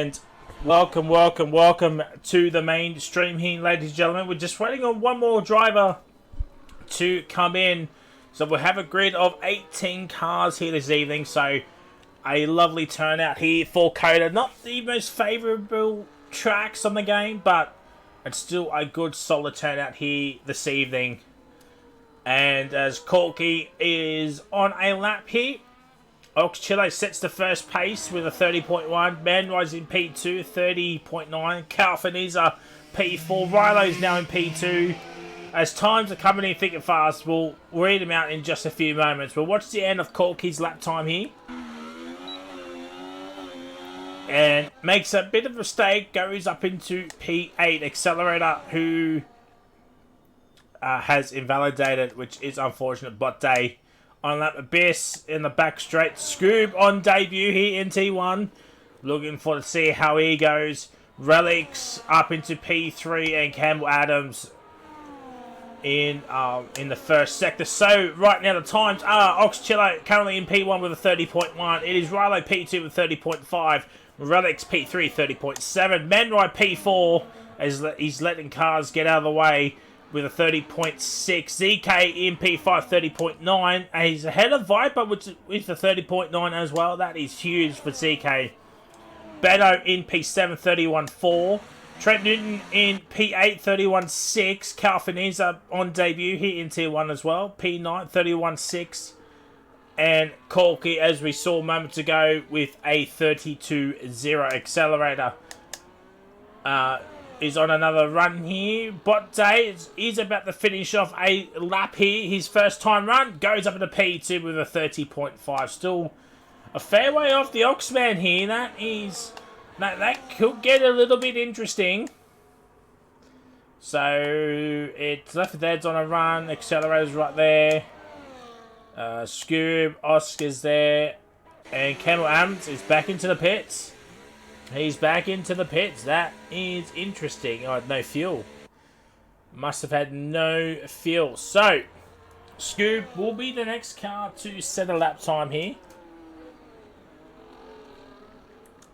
And welcome to the main stream here, ladies and gentlemen. We're just waiting on one more driver to come in. So we'll have a grid of 18 cars here this evening. So a lovely turnout here for Coda. Not the most favourable tracks on the game, but it's still a good solid turnout here this evening. And as Corky is on a lap here, Oxchillo sets the first pace with a 30.1. Manrise in P2, 30.9. Calfiniza P4. Rilo's now in P2. As times are coming in thick and fast, we'll read them out in just a few moments. We'll watch the end of Corky's lap time here. And makes a bit of a mistake. Goes up into P8. Accelerator, who has invalidated, which is unfortunate. But day on lap. Abyss in the back straight. Scoob on debut here in T1. Looking for to see how he goes. Relics up into P3 and Campbell Adams in the first sector. So right now the times are Oxchillo currently in P1 with a 30.1. It is Rilo P2 with 30.5. Relics P3 30.7. Manride P4 as he's letting cars get out of the way with a 30.6. ZK in P5 30.9. And he's ahead of Viper with a 30.9 as well. That is huge for ZK. Beto in P7 31.4. Trent Newton in P8 31.6. Calfiniza on debut here in Tier 1 as well. P9 31.6. And Corky, as we saw moments ago, with a 32.0 accelerator. Is on another run here. Bot Day is about to finish off a lap here. His first time run goes up into P2 with a 30.5. Still a fair way off the Oxman here. That could get a little bit interesting. So it's Left 4 Dead's on a run. Accelerator's right there. Scoob, Oscar's there. And Campbell Adams is back into the pits. He's back into the pits. That is interesting. Oh, no fuel. Must have had no fuel. So, Scoob will be the next car to set a lap time here.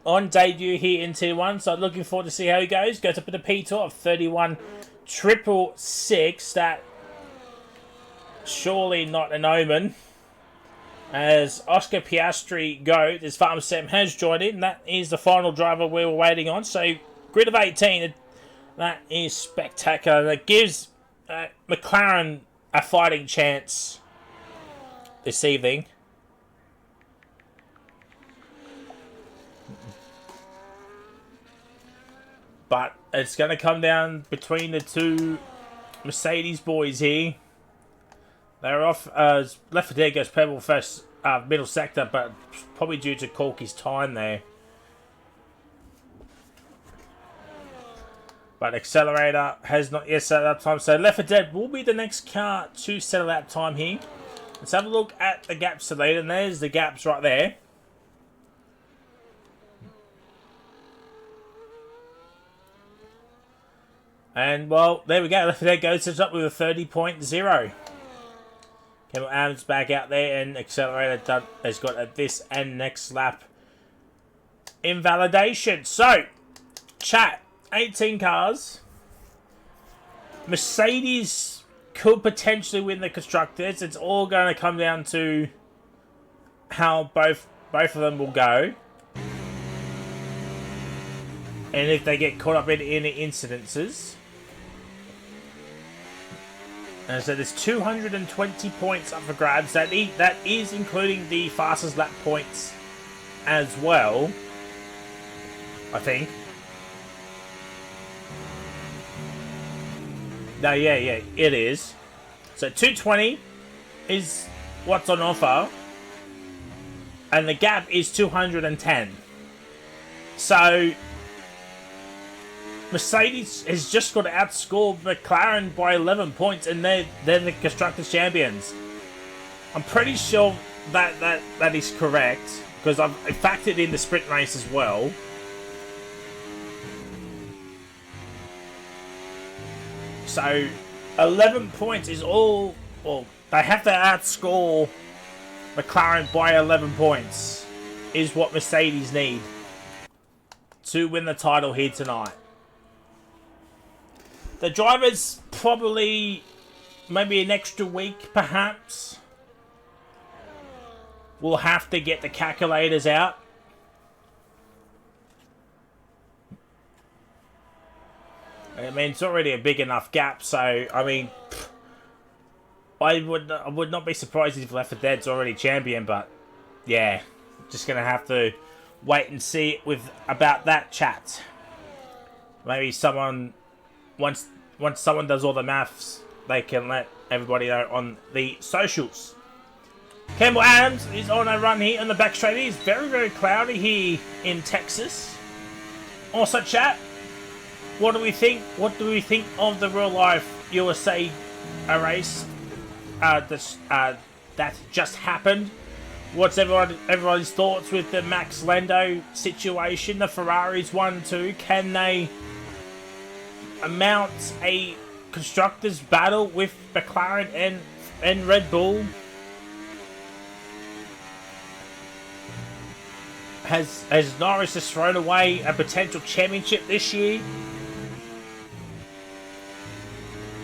On debut here in Tier 1. So, looking forward to see how he goes. Goes up in a P2 of 31.666. That surely not an omen. As Oscar Piastri goes, as Farm Sam has joined in. That is the final driver we were waiting on. So, grid of 18. That is spectacular. That gives McLaren a fighting chance this evening. But it's going to come down between the two Mercedes boys here. They're off as Left 4 Dead goes purple first middle sector, but probably due to Corky's time there. But Accelerator has not yet set a lap time, so Left 4 Dead will be the next car to set a lap time here. Let's have a look at the gaps to lead, and there's the gaps right there. And, well, there we go. Left 4 Dead goes up with a 30.0. Campbell Adams back out there, and Accelerator has got this and next lap invalidation. So, chat, 18 cars. Mercedes could potentially win the Constructors. It's all going to come down to how both of them will go. And if they get caught up in any incidences. And so there's 220 points up for grabs. That is including the fastest lap points as well, I think. No, yeah, it is. So 220 is what's on offer. And the gap is 210. So Mercedes has just got to outscore McLaren by 11 points, and they're the Constructors champions. I'm pretty sure that is correct, because I've factored in the sprint race as well. So 11 points is all. Well, they have to outscore McLaren by 11 points, is what Mercedes need to win the title here tonight. The drivers probably maybe an extra week, perhaps. We'll have to get the calculators out. I mean, it's already a big enough gap, so, I mean, I would not be surprised if Left 4 Dead's already champion, but, yeah, just going to have to wait and see about that chat. Maybe someone, once someone does all the maths, they can let everybody know on the socials. Campbell Adams is on a run here on the back straight. It is very, very cloudy here in Texas. Also, chat, what do we think? What do we think of the real life USA race that just happened? What's everybody's thoughts with the Max Lando situation? The Ferraris 1-2. Can they mount a constructors battle with McLaren and Red Bull? Has Norris just thrown away a potential championship this year?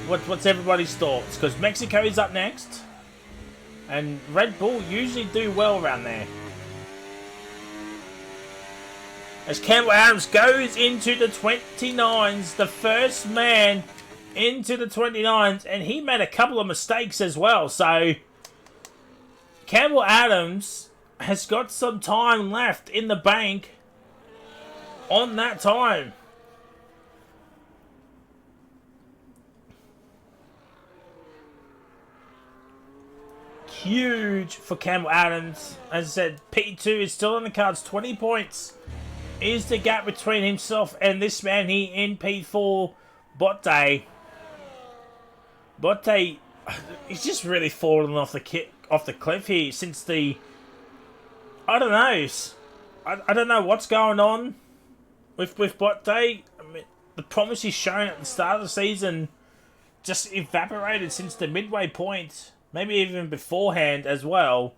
What's everybody's thoughts? Because Mexico is up next, and Red Bull usually do well around there. As Campbell Adams goes into the 29s, the first man into the 29s, and he made a couple of mistakes as well. So Campbell Adams has got some time left in the bank on that time. Huge for Campbell Adams. As I said, P2 is still on the cards. 20 points is the gap between himself and this man here in P4, Botte. Botte, he's just really fallen off the cliff here since the... I don't know. I don't know what's going on with Botte. I mean, the promise he's shown at the start of the season just evaporated since the midway point. Maybe even beforehand as well.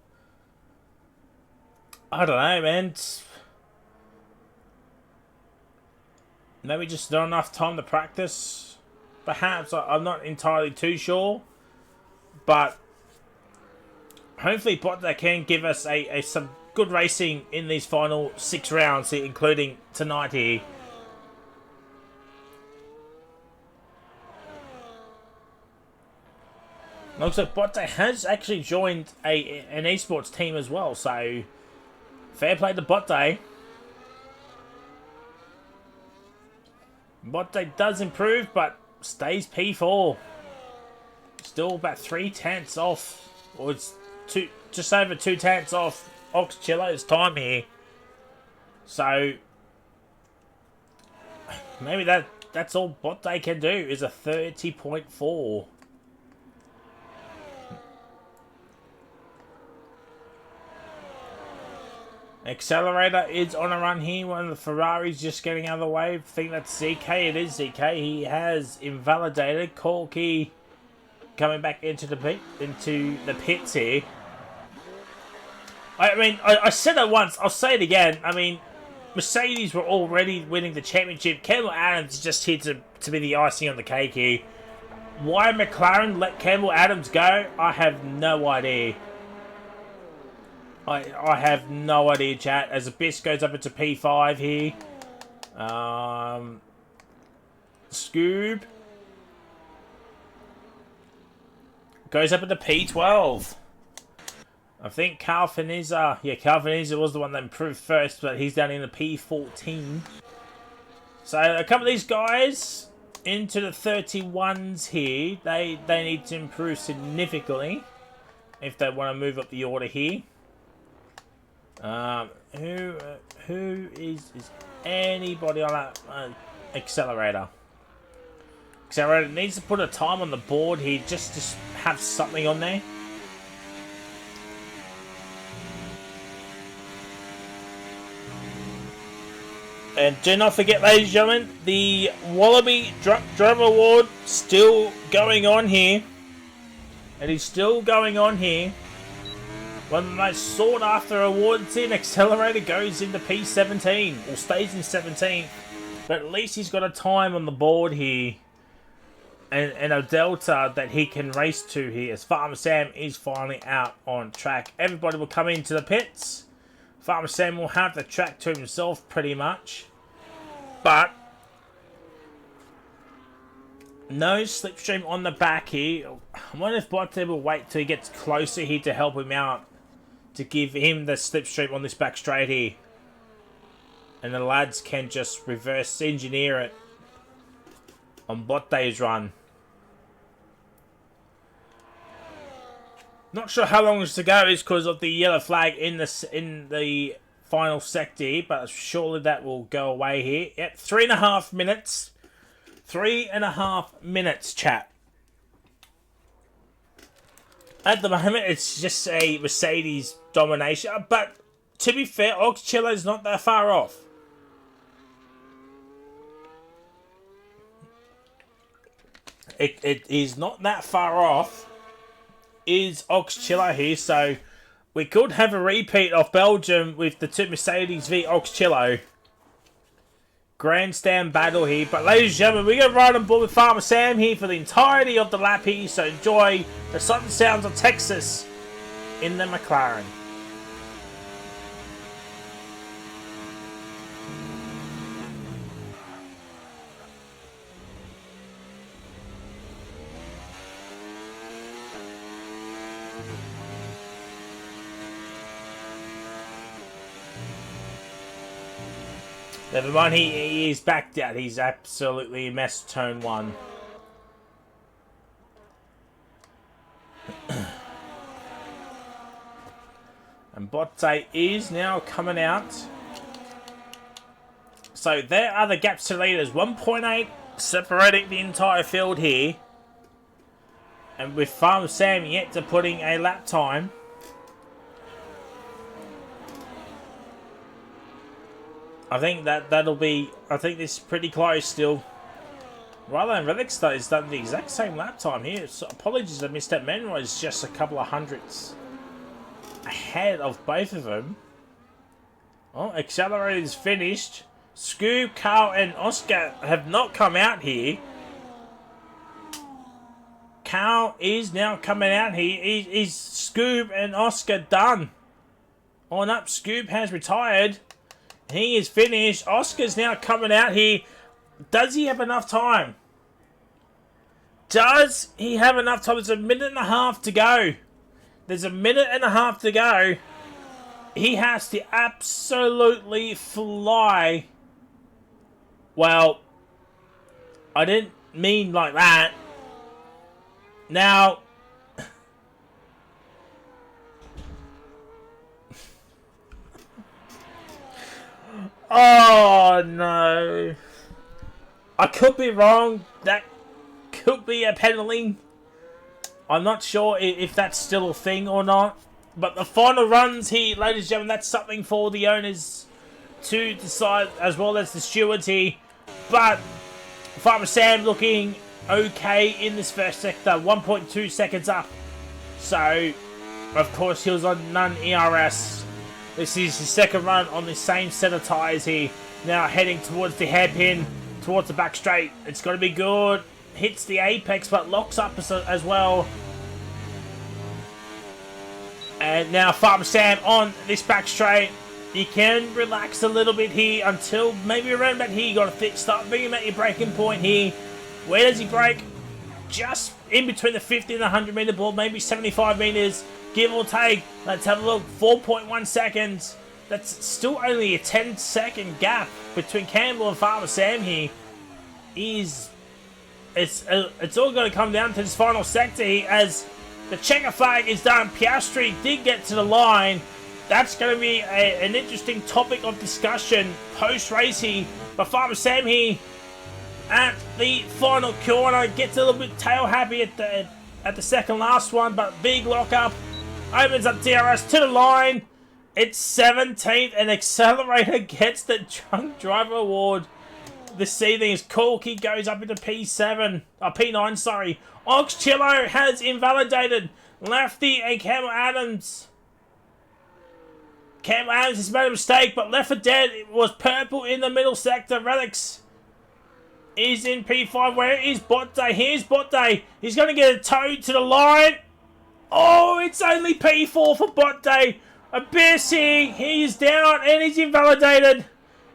I don't know, man. Maybe just not enough time to practice. Perhaps. I'm not entirely too sure. But hopefully Botte can give us some good racing in these final 6 rounds, including tonight here. Looks like Botte has actually joined an esports team as well, so fair play to Botte. Botte does improve, but stays P4. Still about 3/10 off, or it's just over 2/10 off Oxchillo's time here. So maybe that's all Botte can do is a 30.4. Accelerator is on a run here. One of the Ferraris just getting out of the way. I think that's ZK. It is ZK. He has invalidated. Corky coming back into the pits here. I mean, I said it once. I'll say it again. I mean, Mercedes were already winning the championship. Campbell Adams is just here to be the icing on the cake here. Why McLaren let Campbell Adams go? I have no idea. I have no idea, chat. As Abyss goes up into P5 here. Scoob goes up into P12. I think Carl Finiza. Yeah, Carl Finiza was the one that improved first, but he's down in the P14. So a couple of these guys into the 31s here. They need to improve significantly if they want to move up the order here. Who is anybody on that accelerator? Accelerator needs to put a time on the board here, just to have something on there. And do not forget, ladies and gentlemen, the Wallaby Driver Award still going on here. It is still going on here. One of the most sought after awards in Accelerator goes into P17, or stays in 17th. But at least he's got a time on the board here. And a delta that he can race to here, as Farmer Sam is finally out on track. Everybody will come into the pits. Farmer Sam will have the track to himself pretty much. But no slipstream on the back here. I wonder if Botte will wait till he gets closer here to help him out. To give him the slipstream on this back straight here. And the lads can just reverse engineer it on Botte's run. Not sure how long is to go is because of the yellow flag in the final sector, but surely that will go away here. Yep, 3.5 minutes. 3.5 minutes, chat. At the moment, it's just a Mercedes domination. But to be fair, Oxchilla is not that far off. It is not that far off. Is Oxchilla here, so we could have a repeat of Belgium with the two Mercedes v Oxchillo. Grandstand battle here, but ladies and gentlemen, we're going to ride on board with Farmer Sam here for the entirety of the lap here, so enjoy the sudden sounds of Texas in the McLaren. Never mind, he is backed out. He's absolutely a mess, turn one. And Botte is now coming out. So there are the gaps to leaders. 1.8 separating the entire field here. And with Farmer Sam yet to putting a lap time. I think that'll be... I think this is pretty close still. Rather than Relics though, has done the exact same lap time here. So apologies I missed that. Menro is just a couple of hundredths ahead of both of them. Oh, Accelerator is finished. Scoob, Carl and Oscar have not come out here. Carl is now coming out here. Is Scoob and Oscar done? On up, Scoob has retired. He is finished. Oscar's now coming out here. Does he have enough time? Does he have enough time? There's a minute and a half to go. There's a minute and a half to go. He has to absolutely fly. Well, I didn't mean like that. Now... Oh, no. I could be wrong. That could be a penalty. I'm not sure if that's still a thing or not. But the final runs here, ladies and gentlemen, that's something for the owners to decide, as well as the stewards here. But Farmer Sam looking okay in this first sector. 1.2 seconds up. So, of course, he was on none ERS. This is his second run on the same set of tyres here. Now heading towards the hairpin, towards the back straight. It's got to be good. Hits the apex, but locks up as well. And now Farmer Sam on this back straight. You can relax a little bit here until maybe around about here. You got to start being at your braking point here. Where does he brake? Just in between the 50 and the 100 metre board, maybe 75 metres. Give or take. Let's have a look. 4.1 seconds. That's still only a 10-second gap between Campbell and Farmer Sam here. It's all going to come down to this final sector here as the checker flag is done. Piastri did get to the line. That's going to be an interesting topic of discussion post-race here. But Farmer Sam here at the final corner gets a little bit tail happy at the second last one, but big lock up. Opens up DRS to the line. It's 17th and Accelerator gets the Drunk Driver Award. This evening is Corky goes up into P7. P9, sorry. Oxchillo has invalidated Lafty and Camel Adams. Cam Adams has made a mistake, but left for dead. It was purple in the middle sector. Relics is in P5. Where is Bot Day? Here's Bot Day. He's going to get a toe to the line. Oh, it's only P4 for Bot Day. Abyss here. He's down and he's invalidated.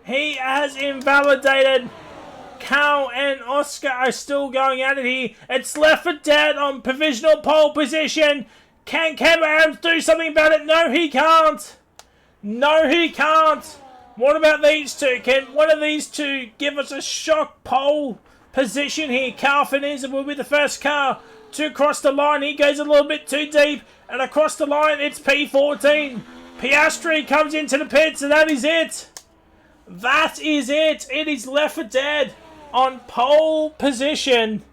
He has invalidated. Carl and Oscar are still going at it here. It's left for dead on provisional pole position. Can Cam Adams do something about it? No, he can't. No, he can't. What about these two? Can one of these two give us a shock pole position here? Carl Finizza will be the first car to cross the line. He goes a little bit too deep. And across the line, it's P14. Piastri comes into the pits, and that is it. That is it. It is left for dead on pole position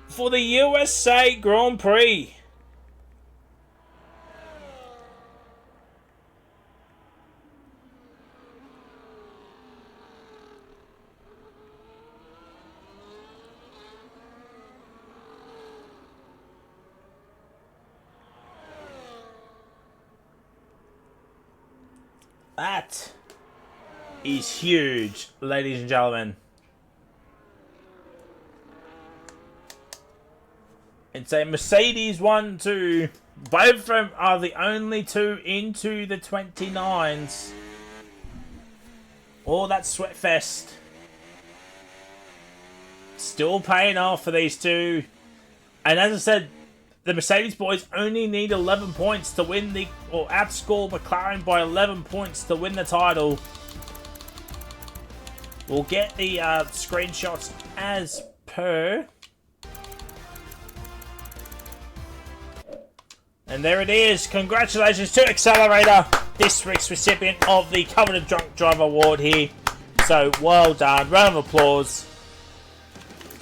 for the USA Grand Prix. That is huge, ladies and gentlemen. It's a Mercedes 1, 2. Both of them are the only two into the 29s. All that sweat fest. Still paying off for these two. And as I said, the Mercedes boys only need 11 points to win the, or outscore McLaren by 11 points to win the title. We'll get the screenshots as per. And there it is. Congratulations to Accelerator, this week's recipient of the Coveted Drunk Driver Award here. So well done. Round of applause.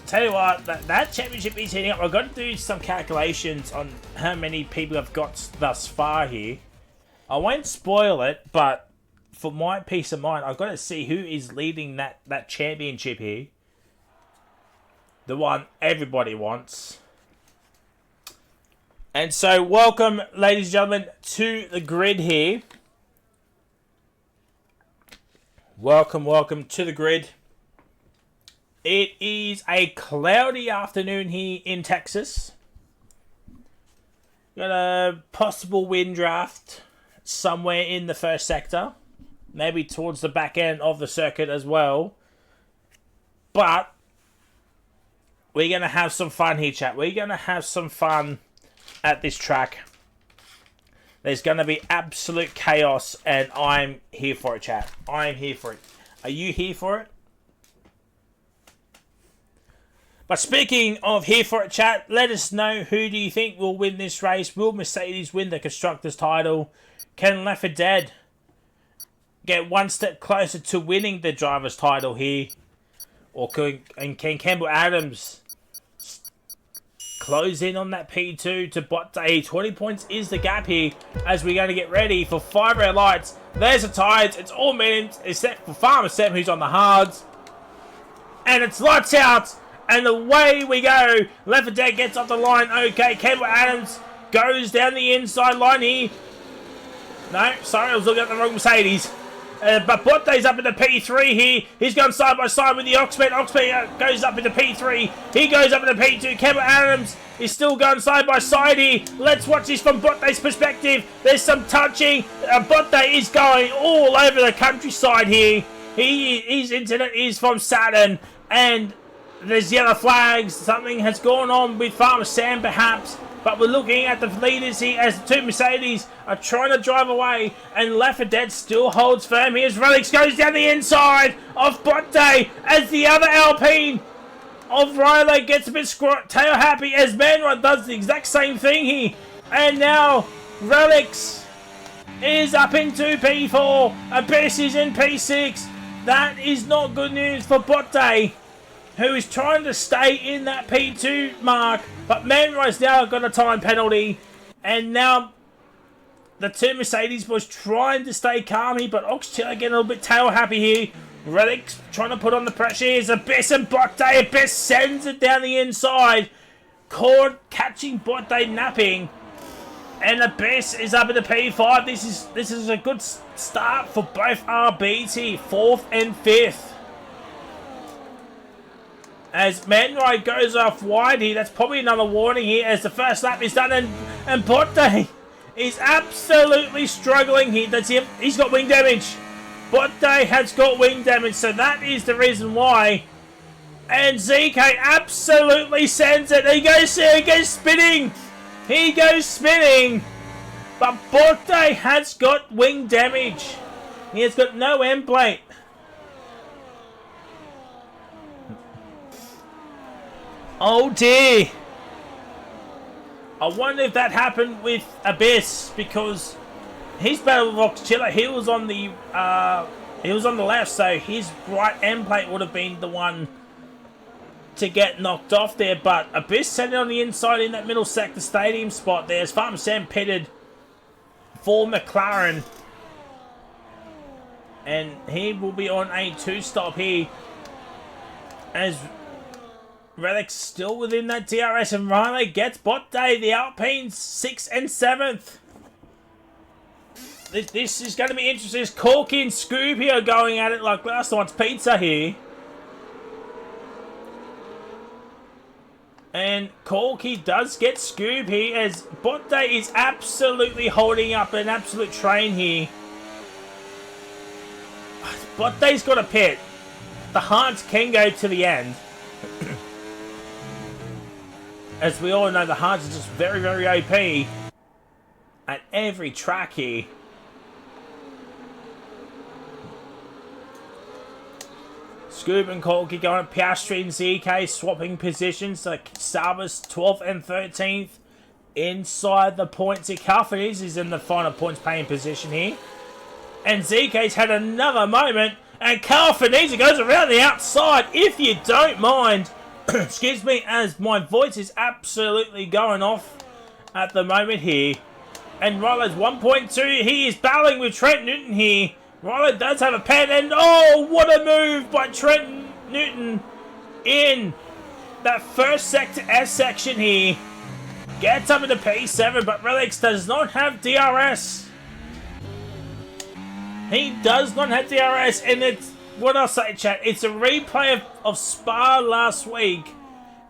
Tell you what, that championship is heating up. I've got to do some calculations on how many people I've got thus far here. I won't spoil it, but for my peace of mind, I've got to see who is leading that championship here. The one everybody wants. And so, welcome, ladies and gentlemen, to the grid here. Welcome, welcome to the grid. It is a cloudy afternoon here in Texas. Got a possible wind draft somewhere in the first sector. Maybe towards the back end of the circuit as well. But we're going to have some fun here, chat. We're going to have some fun at this track. There's going to be absolute chaos, and I'm here for it, chat. I'm here for it. Are you here for it? But speaking of here for it, chat, let us know, who do you think will win this race? Will Mercedes win the Constructors' title? Can Left 4 Dead get one step closer to winning the Drivers' title here? Or can Campbell Adams close in on that P2 to Bot Day? 20 points is the gap here as we're going to get ready for 5 red lights. There's the tyres. It's all mediums except for Farmer Sam, who's on the hards. And it's lights out. And away we go. Left 4 Dead gets off the line. Okay, Campbell Adams goes down the inside line here. No, sorry, I was looking at the wrong Mercedes. But Bottay's up in the P3 here. He's gone side by side with the Oxford. Oxford goes up into P3. He goes up into P2. Campbell Adams is still going side by side here. Let's watch this from Bottay's perspective. There's some touching. Bottay is going all over the countryside here. His internet is from Saturn. And there's yellow flags. Something has gone on with Farmer Sam, perhaps. But we're looking at the leaders here as the two Mercedes are trying to drive away. And Left 4 Dead still holds firm. Here's Relics, goes down the inside of Bottay as the other Alpine of Riley gets a bit tail happy as Manrod does the exact same thing here. And now Relics is up into P4. Abyss is in P6. That is not good news for Bottay, who is trying to stay in that P2 mark. But Manroy's now got a time penalty. And now the two Mercedes boys trying to stay calm here. But Oxtail getting a little bit tail happy here. Relics trying to put on the pressure. Here's Abyss and Bottay. Abyss sends it down the inside. Cord catching Bottay napping. And Abyss is up in the P5. This is a good start for both RBs here, 4th and 5th. As Manride goes off wide here, that's probably another warning here as the first lap is done, and Botte is absolutely struggling here. That's him. He's got wing damage. Botte has got wing damage, so that is the reason why. And ZK absolutely sends it. He goes spinning. He goes spinning. But Botte has got wing damage. He has got no end plate. Oh dear. I wonder if that happened with Abyss, because his battle with Roxchilla, he was on the left, so his right end plate would have been the one to get knocked off there. But Abyss set it on the inside in that middle sector stadium spot there as Farmer Sam pitted for McLaren. And he will be on a 2-stop here as Relic's still within that DRS, and Riley gets Botte, the Alpines, 6th and 7th. This is going to be interesting. As Corky and Scooby are going at it like last night's pizza here. And Corky does get Scooby as Botte is absolutely holding up an absolute train here. Botte's got a pit. The Hans can go to the end. As we all know, the Hans is just very, very OP at every track here. Scoob and Corky going at Piastri and ZK swapping positions. So Sabas 12th and 13th inside the points. Calfanis is in the final points paying position here. And ZK's had another moment. And Calfanis goes around the outside, if you don't mind. Excuse me, as my voice is absolutely going off at the moment here. And Rylo's 1.2. He is battling with Trent Newton here. Rylo does have a pen, and oh, what a move by Trent Newton in that first sector S section here. Gets up into P7, but Relix does not have DRS. He does not have DRS, and it's, what I'll say, chat, it's a replay of Spa last week.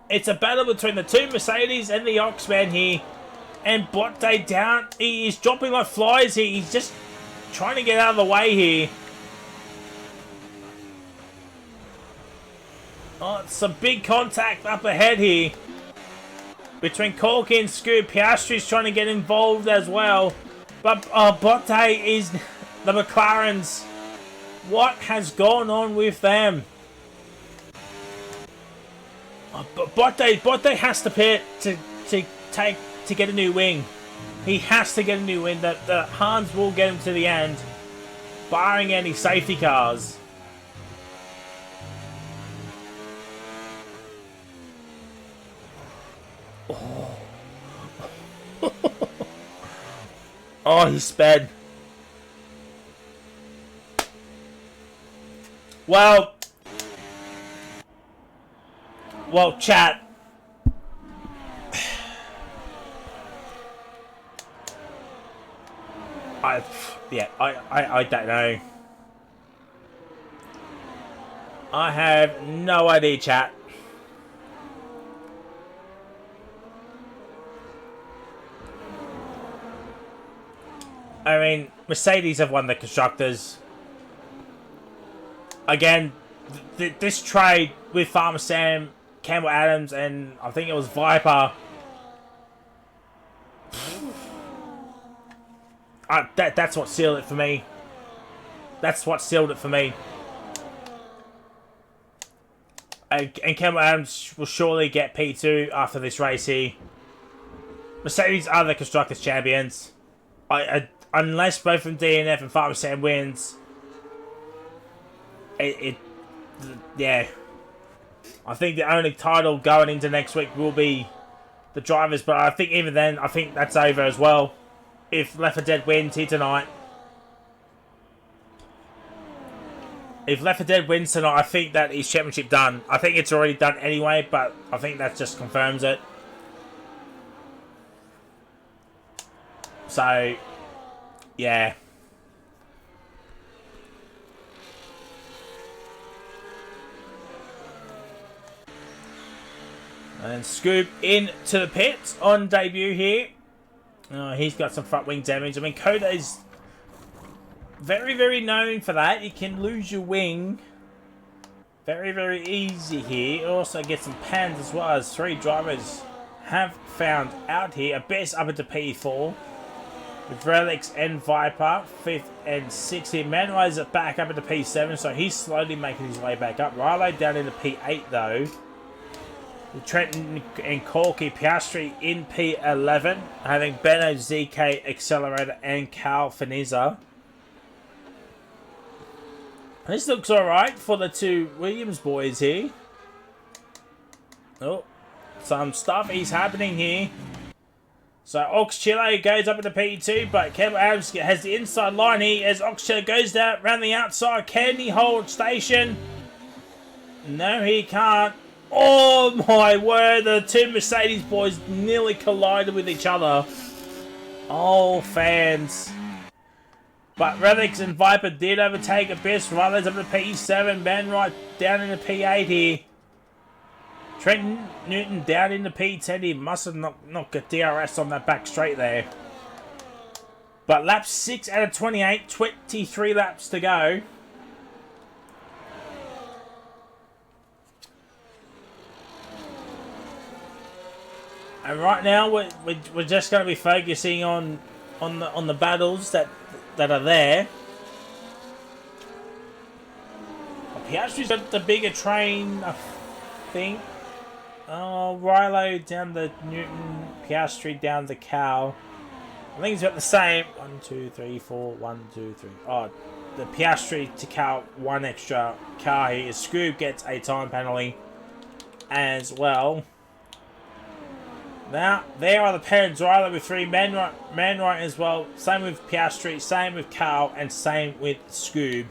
It's a battle between the two Mercedes and the Oxman here. And Botte down, he is dropping like flies here. He's just trying to get out of the way here. Oh, it's some big contact up ahead here between Corky and Scoop. Piastri's trying to get involved as well. But Botte is the McLarens. What has gone on with them? But Botte has to pit to get a new wing. He has to get a new wing. The Hans will get him to the end, barring any safety cars. Oh, oh, he sped. Well, chat. I don't know. I have no idea, chat. I mean, Mercedes have won the Constructors. Again, this trade with Farmer Sam, Campbell Adams, and I think it was Viper. That's what sealed it for me. That's what sealed it for me. And Campbell Adams will surely get P2 after this race here. Mercedes are the Constructors champions. Unless both from DNF and Farmer Sam wins, yeah. I think the only title going into next week will be the drivers, but I think even then, I think that's over as well. If Left 4 Dead wins here tonight. If Left 4 Dead wins tonight, I think that is championship done. I think it's already done anyway, but I think that just confirms it. So, yeah. And Scoop into the pits on debut here. He's got some front wing damage. I mean, Coda is very, very known for that. You can lose your wing very, very easy here. Also get some pans as well, as 3 drivers have found out here. Abyss up into P4. With Relics and Viper, 5th and 6th here. Manrise it back up into P7, so he's slowly making his way back up. Rilo down into P8 though. Trenton and Corky, Piastri in P11, having Benno, ZK, Accelerator, and Carl Finiza. This looks alright for the 2 Williams boys here. Oh, some stuff is happening here. So Ox Chile goes up into P2, but Campbell Adams has the inside line here as Ox Chile goes down around the outside. Can he hold station? No, he can't. Oh my word, the 2 Mercedes boys nearly collided with each other. Oh, fans. But Relics and Viper did overtake Abyss. Runners up to P7, Man right down into P8 here. Trenton Newton down into P10. He must have not got DRS on that back straight there. But lap 6 out of 28, 23 laps to go. And right now we're just going to be focusing on the battles that are there. Piastri's got the bigger train, I think. Oh, Rilo down the Newton, Piastri down the Cow. I think it's about the same. 1, 2, 3, 4. 1, 2, 3. Oh, the Piastri to Cow, 1 extra car here. Scoob gets a time penalty as well. Now, there are the parents. Rilo with 3, Man right as well. Same with Piastri, same with Carl, and same with Scoob.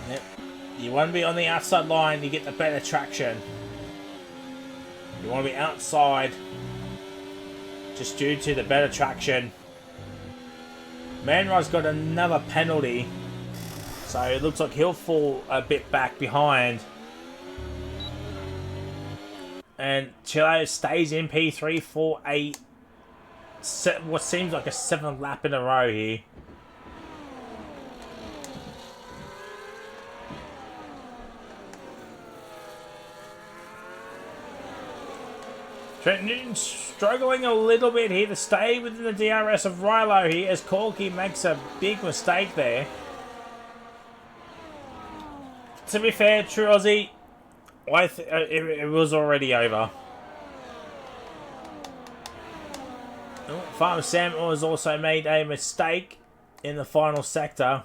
Yep. You want to be on the outside line, you get the better traction. You want to be outside just due to the better traction. Manrai's got another penalty, so it looks like he'll fall a bit back behind. And Chile stays in P3 for what seems like a 7th lap in a row here. Trent Newton struggling a little bit here to stay within the DRS of Rilo here as Corky makes a big mistake there. To be fair, True Aussie, it was already over. Oh, Farmer Sam has also made a mistake in the final sector.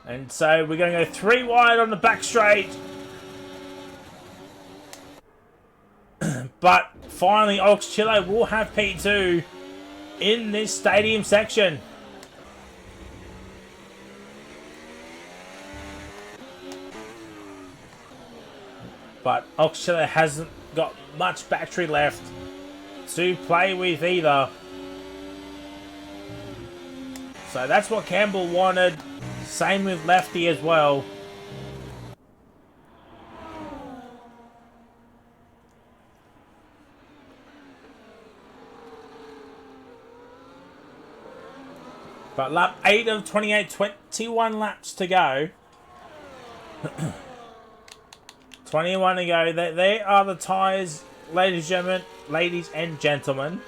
And so we're going to go 3 wide on the back straight. But finally, Ox Chile will have P2 in this stadium section. But Ox Chile hasn't got much battery left to play with either. So that's what Campbell wanted. Same with Lefty as well. But lap 8 of 28, 21 laps to go. 21 to go. There are the tyres, ladies and gentlemen.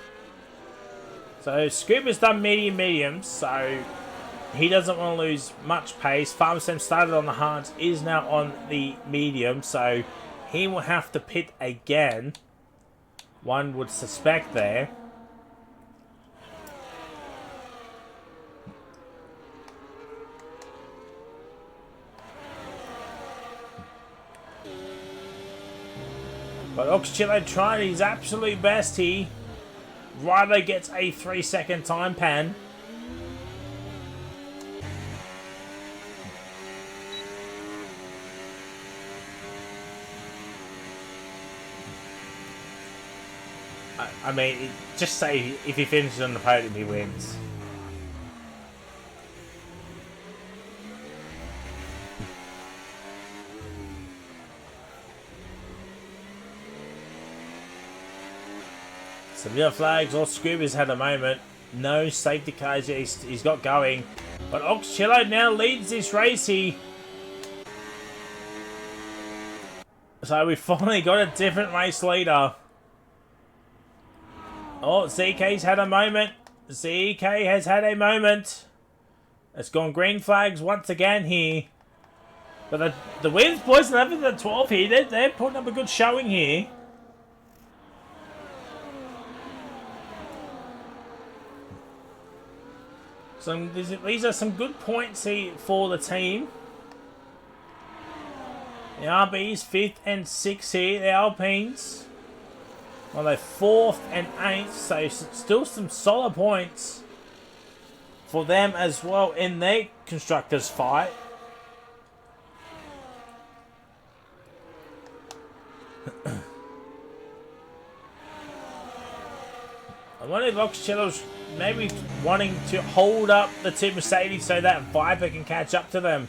So Scoop has done mediums, so He doesn't want to lose much pace. Farmerston started on the hards, is now on the medium, so he will have to pit again. One would suspect there. But Oxchillo tried his absolute best here. Ryder gets a 3-second time pan. I mean, just say if he finishes on the podium, he wins. Some yellow flags, or Scuba's had a moment. No safety cars he's got going. But Oxchillo now leads this race here. So we finally got a different race leader. Oh, ZK's had a moment. ZK has had a moment. It's gone green flags once again here. But the Wins boys, 11 to 12 here, they're putting up a good showing here. These are some good points here for the team. The RB's 5th and 6th here, the Alpines. Well, they're 4th and 8th, so still some solid points for them as well in their constructors fight. I wonder if Oxchillo's maybe wanting to hold up the two Mercedes so that Viper can catch up to them.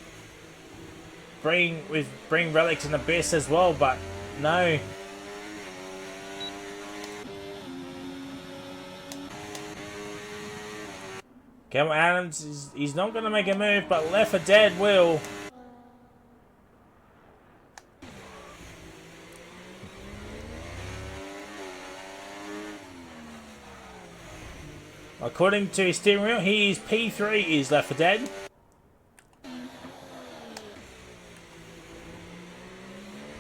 Bring Relics and Abyss as well, but no. Cameron Adams, he's not going to make a move, but Left 4 Dead will. According to his steering wheel, he is P3 is Left 4 Dead.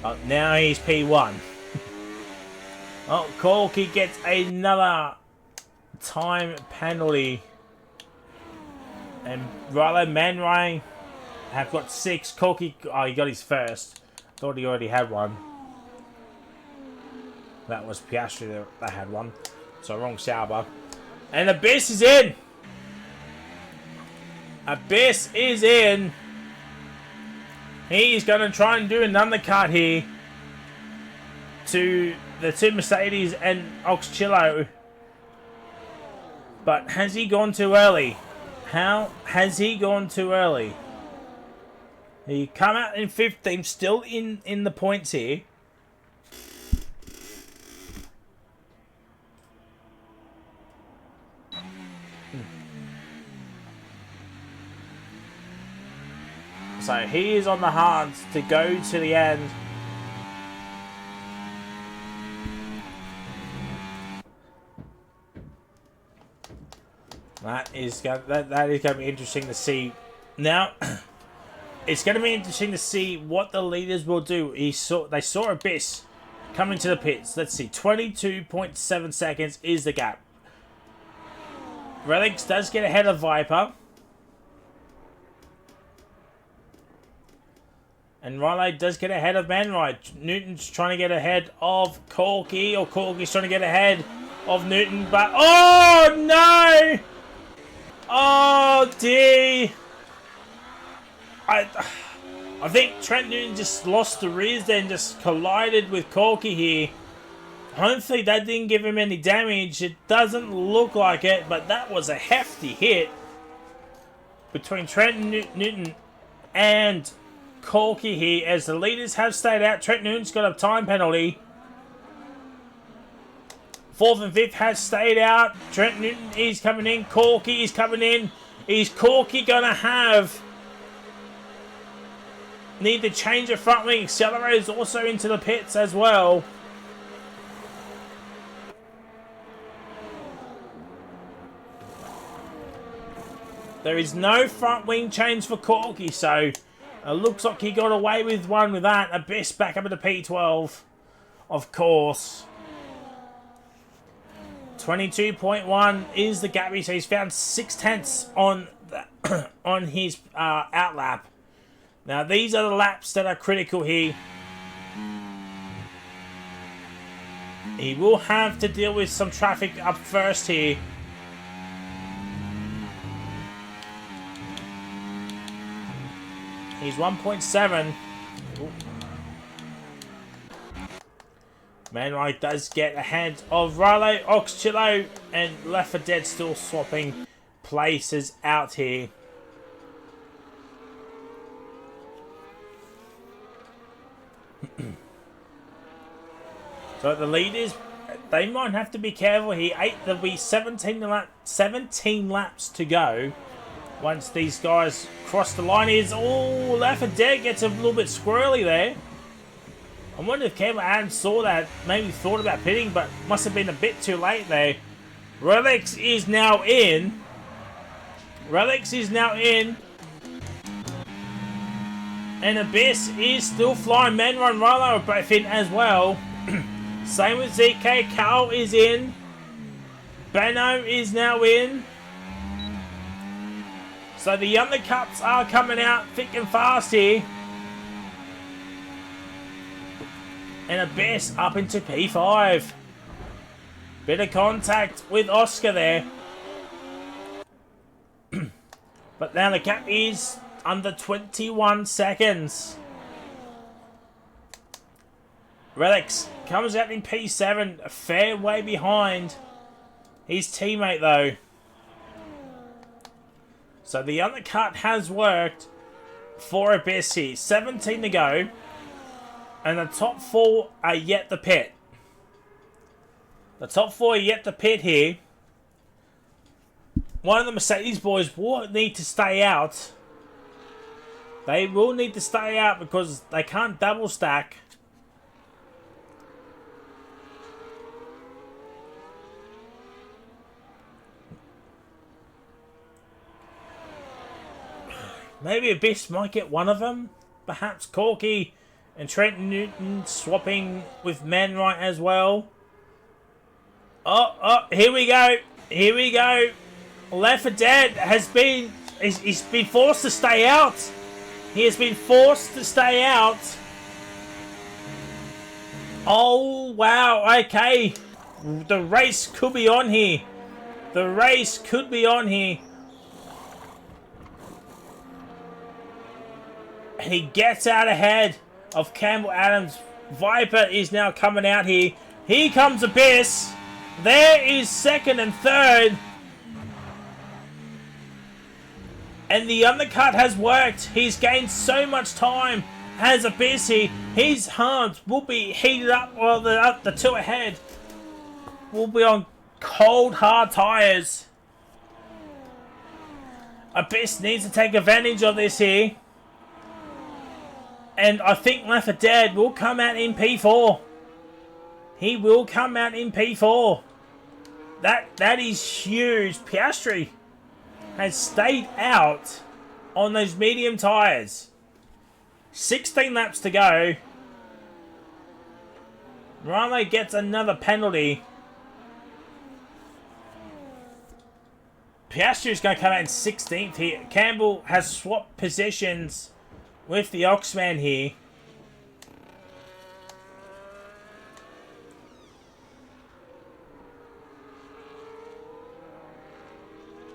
Oh, now he's P1. Oh, Corky gets another time penalty. And Rilo Manray have got 6. Corky, oh, he got his first. Thought he already had one. That was Piastri that had one. So wrong Sauber. And Abyss is in. Abyss is in. He's going to try and do an undercut here to the two Mercedes and Oxchillo. But has he gone too early? How has he gone too early? He come out in 15th, still in the points here. So he is on the hards to go to the end. That is going to be interesting to see. Now, it's going to be interesting to see what the leaders will do. They saw Abyss coming to the pits. Let's see, 22.7 seconds is the gap. Relics does get ahead of Viper. And Riley does get ahead of Manride. Newton's trying to get ahead of Corky, or Corky's trying to get ahead of Newton, but oh no! Oh dear! I think Trent Newton just lost the rears there and just collided with Corky here. Hopefully that didn't give him any damage. It doesn't look like it, but that was a hefty hit between Trent Newton and Corky here, as the leaders have stayed out. Trent Newton's got a time penalty. 4th and 5th has stayed out. Trent Newton is coming in. Corky is coming in. Is Corky going to need to change the front wing? Accelerators also into the pits as well. There is no front wing change for Corky, so it looks like he got away with one with that. Abyss back up into P12, of course. 22.1 is the gap. So he's found 6/10 on on his outlap. Now these are the laps that are critical here. He will have to deal with some traffic up first here. He's 1.7. Manwright does get ahead of Rilo, Oxchillo, and Left 4 Dead still swapping places out here. So the leaders, they might have to be careful here. There'll be 17 laps to go. Once these guys cross the line, Left 4 Dead gets a little bit squirrely there. I wonder if Campbell Adams saw that, maybe thought about pitting, but must have been a bit too late there. Relics is now in. And Abyss is still flying. Manro and Rilo are both in as well. Same with ZK. Carl is in. Bano is now in. So the undercuts are coming out thick and fast here. And Abyss up into P5. Bit of contact with Oscar there. But now the gap is under 21 seconds. Relics comes out in P7, a fair way behind his teammate though. So the undercut has worked for Abyss here. 17 to go. And the top 4 are yet to pit. The top 4 are yet to pit here. One of the Mercedes boys will need to stay out. They will need to stay out because they can't double stack. Maybe Abyss might get one of them. Perhaps Corky and Trent Newton swapping with Manwright as well. Oh, here we go. Here we go. Left 4 Dead has been... He's been forced to stay out. He has been forced to stay out. Oh, wow. Okay. The race could be on here. The race could be on here. He gets out ahead of Campbell Adams. Viper is now coming out here. Here comes Abyss. There is second and third. And the undercut has worked. He's gained so much time. Has Abyss here. His harms will be heated up. Well, the two ahead will be on cold, hard tyres. Abyss needs to take advantage of this here. And I think Left 4 Dead will come out in P4. He will come out in P4. That is huge. Piastri has stayed out on those medium tyres. 16 laps to go. Raleigh gets another penalty. Piastri is going to come out in 16th here. Campbell has swapped positions with the Oxman here.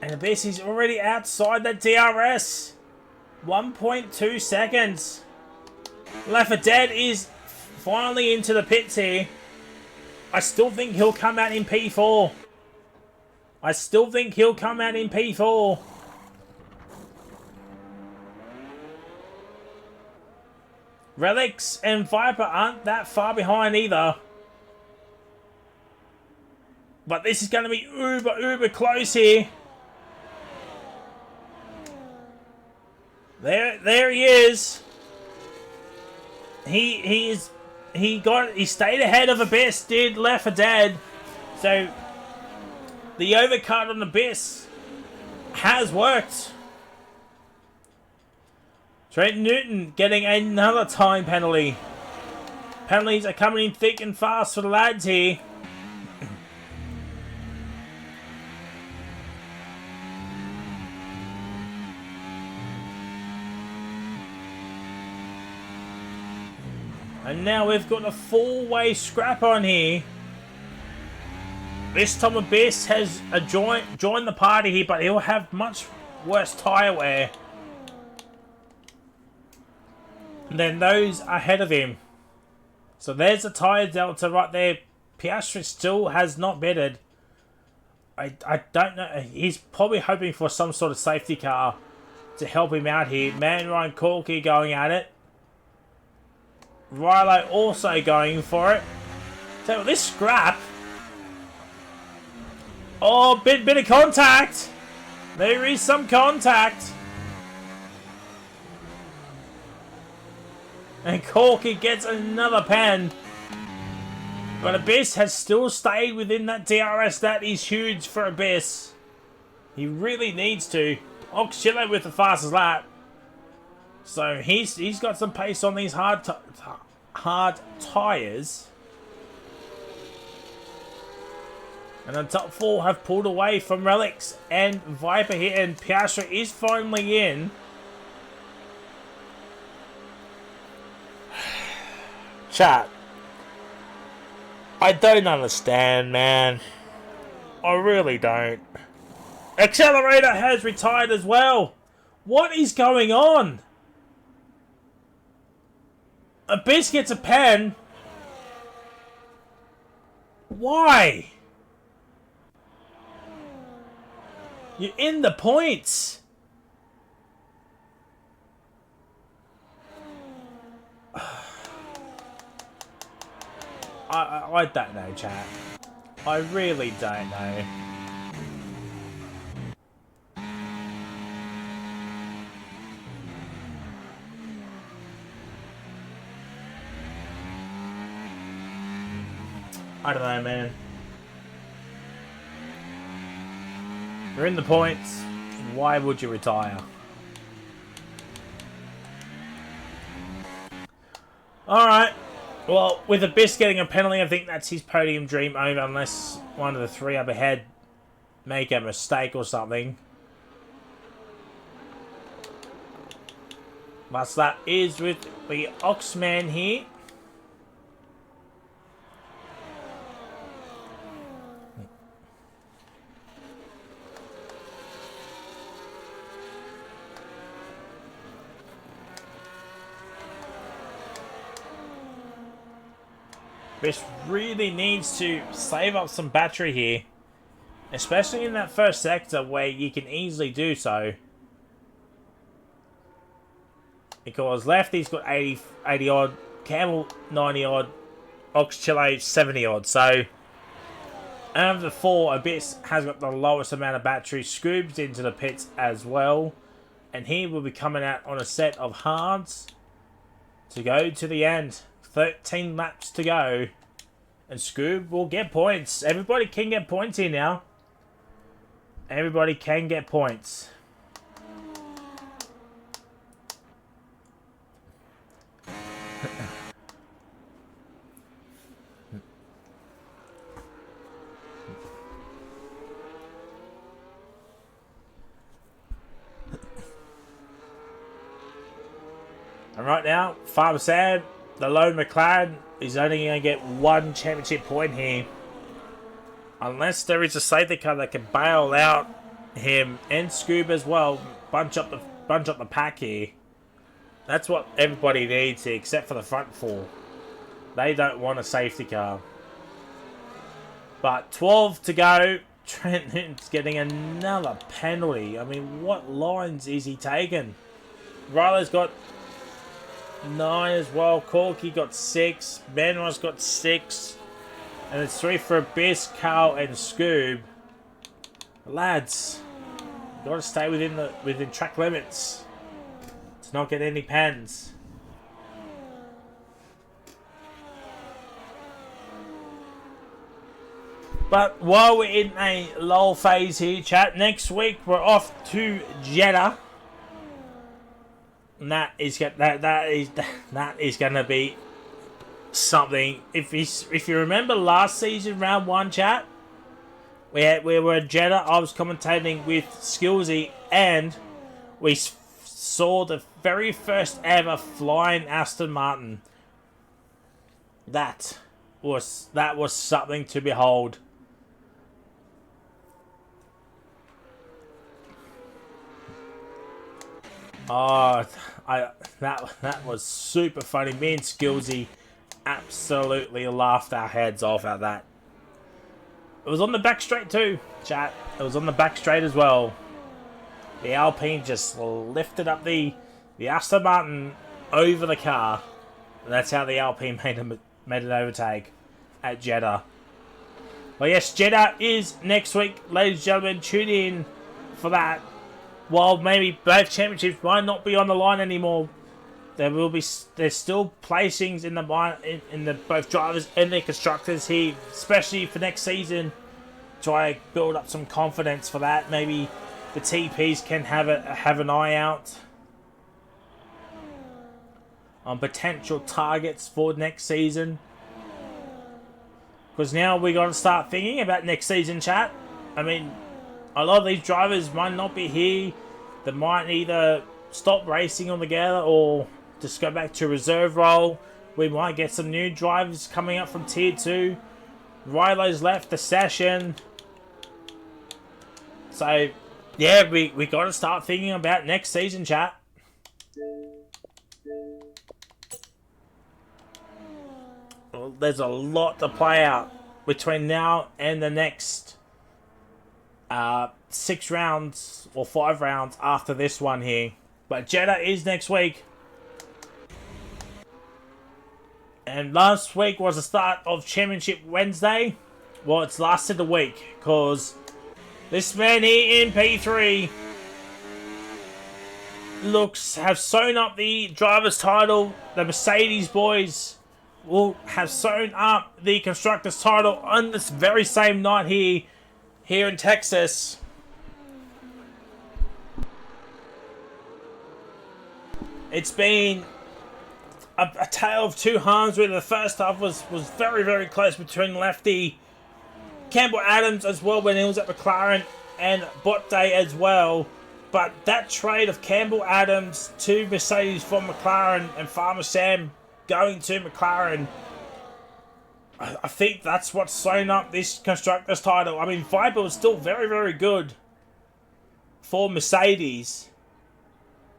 And Abyss is already outside the DRS. 1.2 seconds. Left 4 Dead is finally into the pits here. I still think he'll come out in P4. I still think he'll come out in P4. Relics and Viper aren't that far behind either. But this is going to be uber close here. There he is. He stayed ahead of Abyss, did Left 4 Dead. So the overcut on Abyss has worked. Trent Newton getting another time penalty. Penalties are coming in thick and fast for the lads here. And now we've got a four-way scrap on here. This Tom Abyss has joined the party here, but he'll have much worse tyre wear than those ahead of him. So there's the tyre delta right there. Piastri still has not bettered. I don't know. He's probably hoping for some sort of safety car to help him out here. Man Ryan Corky going at it. Rilo also going for it. So this scrap. Oh, bit of contact. There is some contact. And Corky gets another pen. But Abyss has still stayed within that DRS. That is huge for Abyss. He really needs to. Oxchiller with the fastest lap. So he's got some pace on these hard tyres. And the top four have pulled away from Relics and Viper here. And Piastri is finally in. Chat. I don't understand, man. I really don't. Accelerator has retired as well. What is going on? Abyss gets a pen. Why? You're in the points. I don't know, chat. I really don't know. I don't know, man. You're in the points. Why would you retire? Alright. Well, with Abyss getting a penalty, I think that's his podium dream over, unless one of the three up ahead make a mistake or something. Last lap is with the Oxman here. Abyss really needs to save up some battery here. Especially in that first sector where you can easily do so. Because Lefty's got 80 odd, Campbell 90 odd, Oxchiller 70 odd. So, out of the four, Abyss has got the lowest amount of battery. Scoob's into the pits as well. And he will be coming out on a set of hards to go to the end. 13 laps to go. And Scoob will get points. Everybody can get points here now. Everybody can get points. And right now, Farmer Sam, the lone McLaren, is only going to get one championship point here. Unless there is a safety car that can bail out him and Scoob as well, bunch up the pack here. That's what everybody needs here, except for the front four. They don't want a safety car. But 12 to go. Trent Newton's getting another penalty. I mean, what lines is he taking? Riley's got 9 as well. Corky got 6. Manroy's got 6. And it's 3 for Abyss, Carl, and Scoob. Lads, you got to stay within track limits to not get any pens. But while we're in a lull phase here, chat, next week we're off to Jeddah. And that is going to be something. If you remember last season, round 1, chat, we were at Jeddah. I was commentating with Skillsy, and we saw the very first ever flying Aston Martin. That was something to behold. Oh, that was super funny. Me and Skillsy absolutely laughed our heads off at that. It was on the back straight too, chat. It was on the back straight as well. The Alpine just lifted up the Aston Martin over the car. And that's how the Alpine made an overtake at Jeddah. Well, yes, Jeddah is next week, ladies and gentlemen. Tune in for that. While maybe both championships might not be on the line anymore, there's still placings in the both drivers and the constructors here, especially for next season. Try to build up some confidence for that. Maybe the TPs can have an eye out on potential targets for next season. Because now we got to start thinking about next season, chat. I mean, a lot of these drivers might not be here. They might either stop racing altogether or just go back to reserve role. We might get some new drivers coming up from Tier 2. Rilo's left the session. So, yeah, we got to start thinking about next season, chat. Well, there's a lot to play out between now and the next 6 rounds or 5 rounds after this one here. But Jeddah is next week. And last week was the start of Championship Wednesday. Well, it's lasted a week because this man here in P3 have sewn up the driver's title. The Mercedes boys will have sewn up the constructor's title on this very same night here in Texas. It's been a tale of two halves where the first half was very, very close between lefty Campbell Adams as well when he was at McLaren and Botte as well. But that trade of Campbell Adams to Mercedes from McLaren and Farmer Sam going to McLaren, I think that's what's sewn up this constructor's title. I mean, Viper was still very, very good for Mercedes.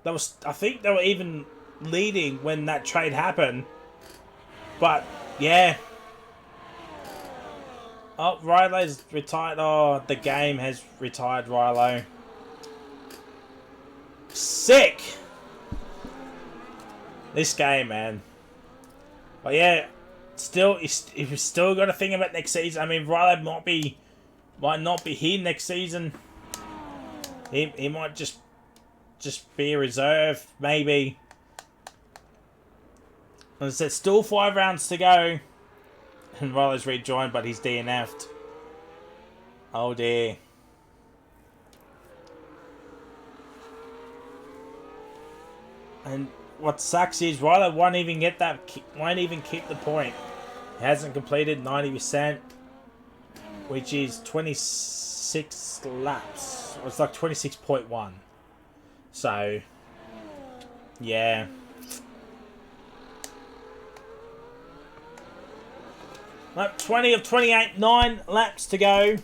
I think they were even leading when that trade happened. But, yeah. Oh, Rilo's retired. Oh, the game has retired Rilo. Sick! This game, man. But yeah, still, if you still got to think about next season. I mean, Rilo might not be here next season. He might just be a reserve, maybe. As there's still 5 rounds to go. And Rilo's rejoined, but he's DNF'd. Oh dear. And what sucks is Rilo won't even keep the point. He hasn't completed 90%, which is 26 laps. It's like 26.1. So, yeah. Lap 20 of 28, 9 laps to go.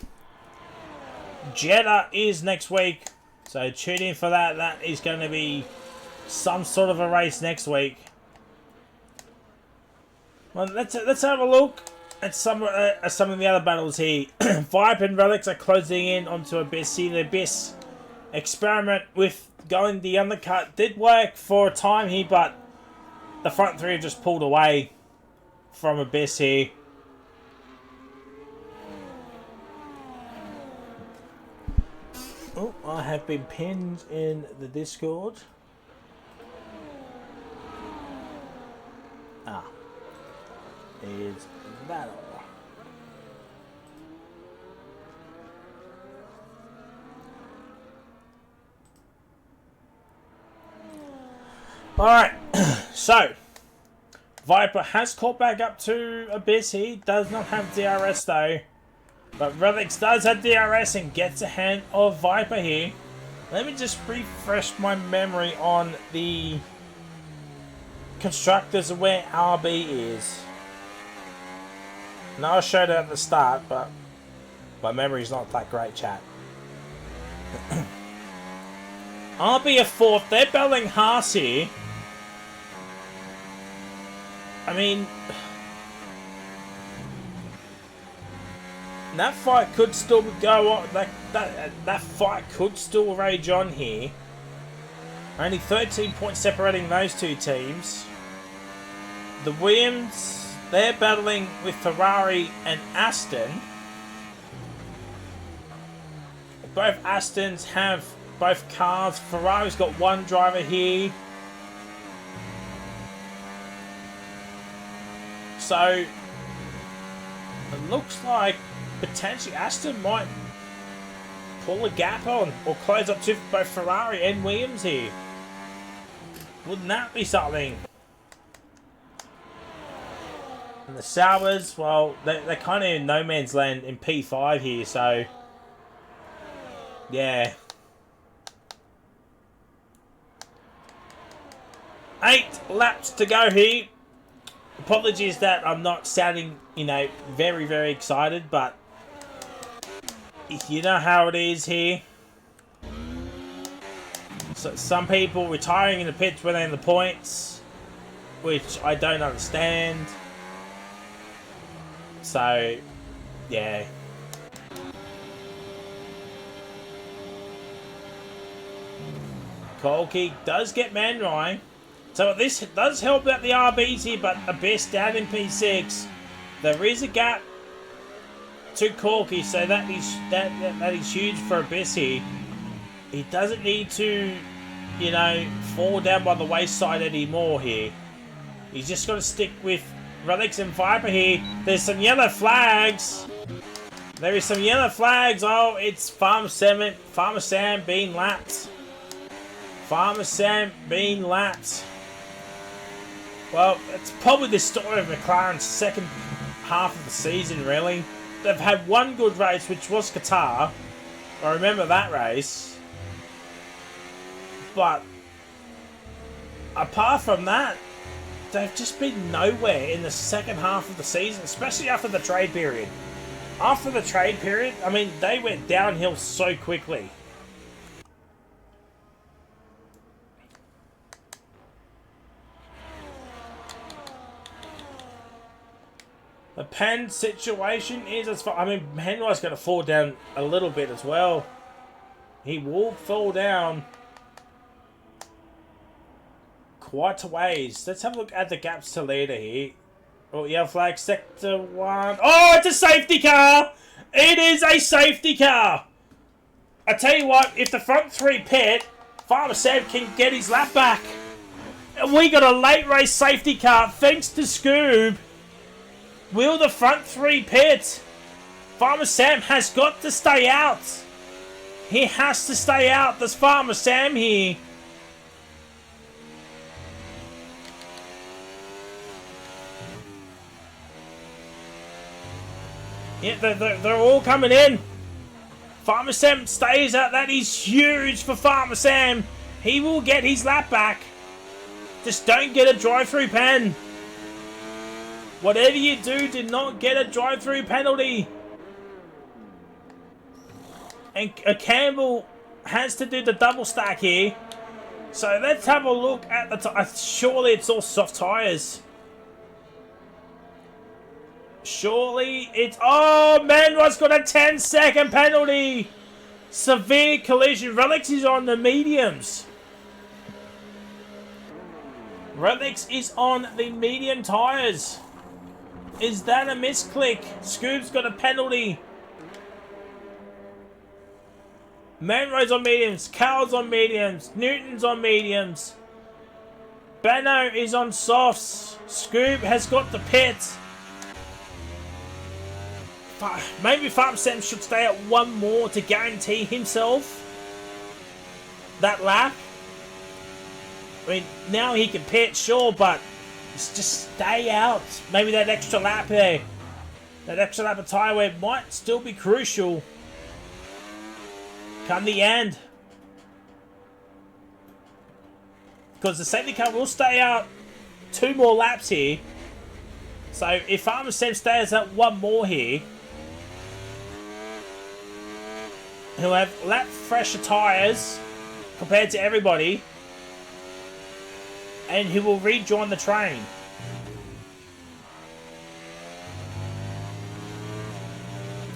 Jeddah is next week, so tune in for that. That is going to be some sort of a race next week. Well, let's have a look at some of the other battles here. Vibe and Relics are closing in onto Abyss here. The Abyss experiment with going the undercut did work for a time here, but the front three have just pulled away from Abyss here. Oh, I have been pinned in the Discord. Is battle. Alright, so Viper has caught back up to Abyss. He does not have DRS though. But Relics does have DRS and gets ahead of Viper here. Let me just refresh my memory on the constructors of where RB is. Now I showed it at the start, but my memory's not that great, chat. RB are 4th. They're battling Haas here. I mean, that fight could still go on. That fight could still rage on here. Only 13 points separating those two teams. The Williams, they're battling with Ferrari and Aston. Both Astons have both cars. Ferrari's got one driver here. So it looks like potentially Aston might pull a gap on or close up to both Ferrari and Williams here. Wouldn't that be something? And the Sauers, well, they're kind of in no man's land in P5 here, so yeah. 8 laps to go here. Apologies that I'm not sounding, you know, very, very excited, but you know how it is here. So some people retiring in the pits when they're in the points, which I don't understand. So, yeah. Kolke does get Man Rye. So this does help out the RBs here, but Abyss down in P6. There is a gap to Kolke, so that is huge for Abyss here. He doesn't need to, you know, fall down by the wayside anymore here. He's just got to stick with Relics and Viper here. There's some yellow flags. There is some yellow flags. Oh, it's Farmer Sam being lapped. Farmer Sam being lapped. Well, it's probably the story of McLaren's second half of the season, really. They've had one good race, which was Qatar. I remember that race. But apart from that, they've just been nowhere in the second half of the season, especially after the trade period. After the trade period, I mean, they went downhill so quickly. The Pen situation is as far... I mean, Henry's going to fall down a little bit as well. He will fall down quite a ways. Let's have a look at the gaps to leader here. Oh, yellow flag, sector 1. Oh, it's a safety car! It is a safety car! I tell you what, if the front 3 pit, Farmer Sam can get his lap back. And we got a late race safety car thanks to Scoob. Will the front 3 pit? Farmer Sam has got to stay out. He has to stay out. There's Farmer Sam here. Yeah, they're all coming in. Farmer Sam stays out. That is huge for Farmer Sam. He will get his lap back. Just don't get a drive-through pen. Whatever you do not get a drive-through penalty. And Campbell has to do the double stack here. So let's have a look at the surely it's all soft tyres. Surely it's... Oh, Manrod's got a 10-second penalty. Severe collision. Relics is on the mediums. Relics is on the medium tyres. Is that a misclick? Scoob's got a penalty. Manrod's on mediums. Carl's on mediums. Newton's on mediums. Bano is on softs. Scoob has got the pit. Maybe Farm Sam should stay at one more to guarantee himself that lap. I mean, now he can pit, sure, but just stay out. Maybe that extra lap there. That extra lap of tyre wear might still be crucial come the end. Because the safety car will stay out 2 more laps here. So if Farmer Sam stays out 1 more here, he'll have lap fresher tyres compared to everybody. And he will rejoin the train.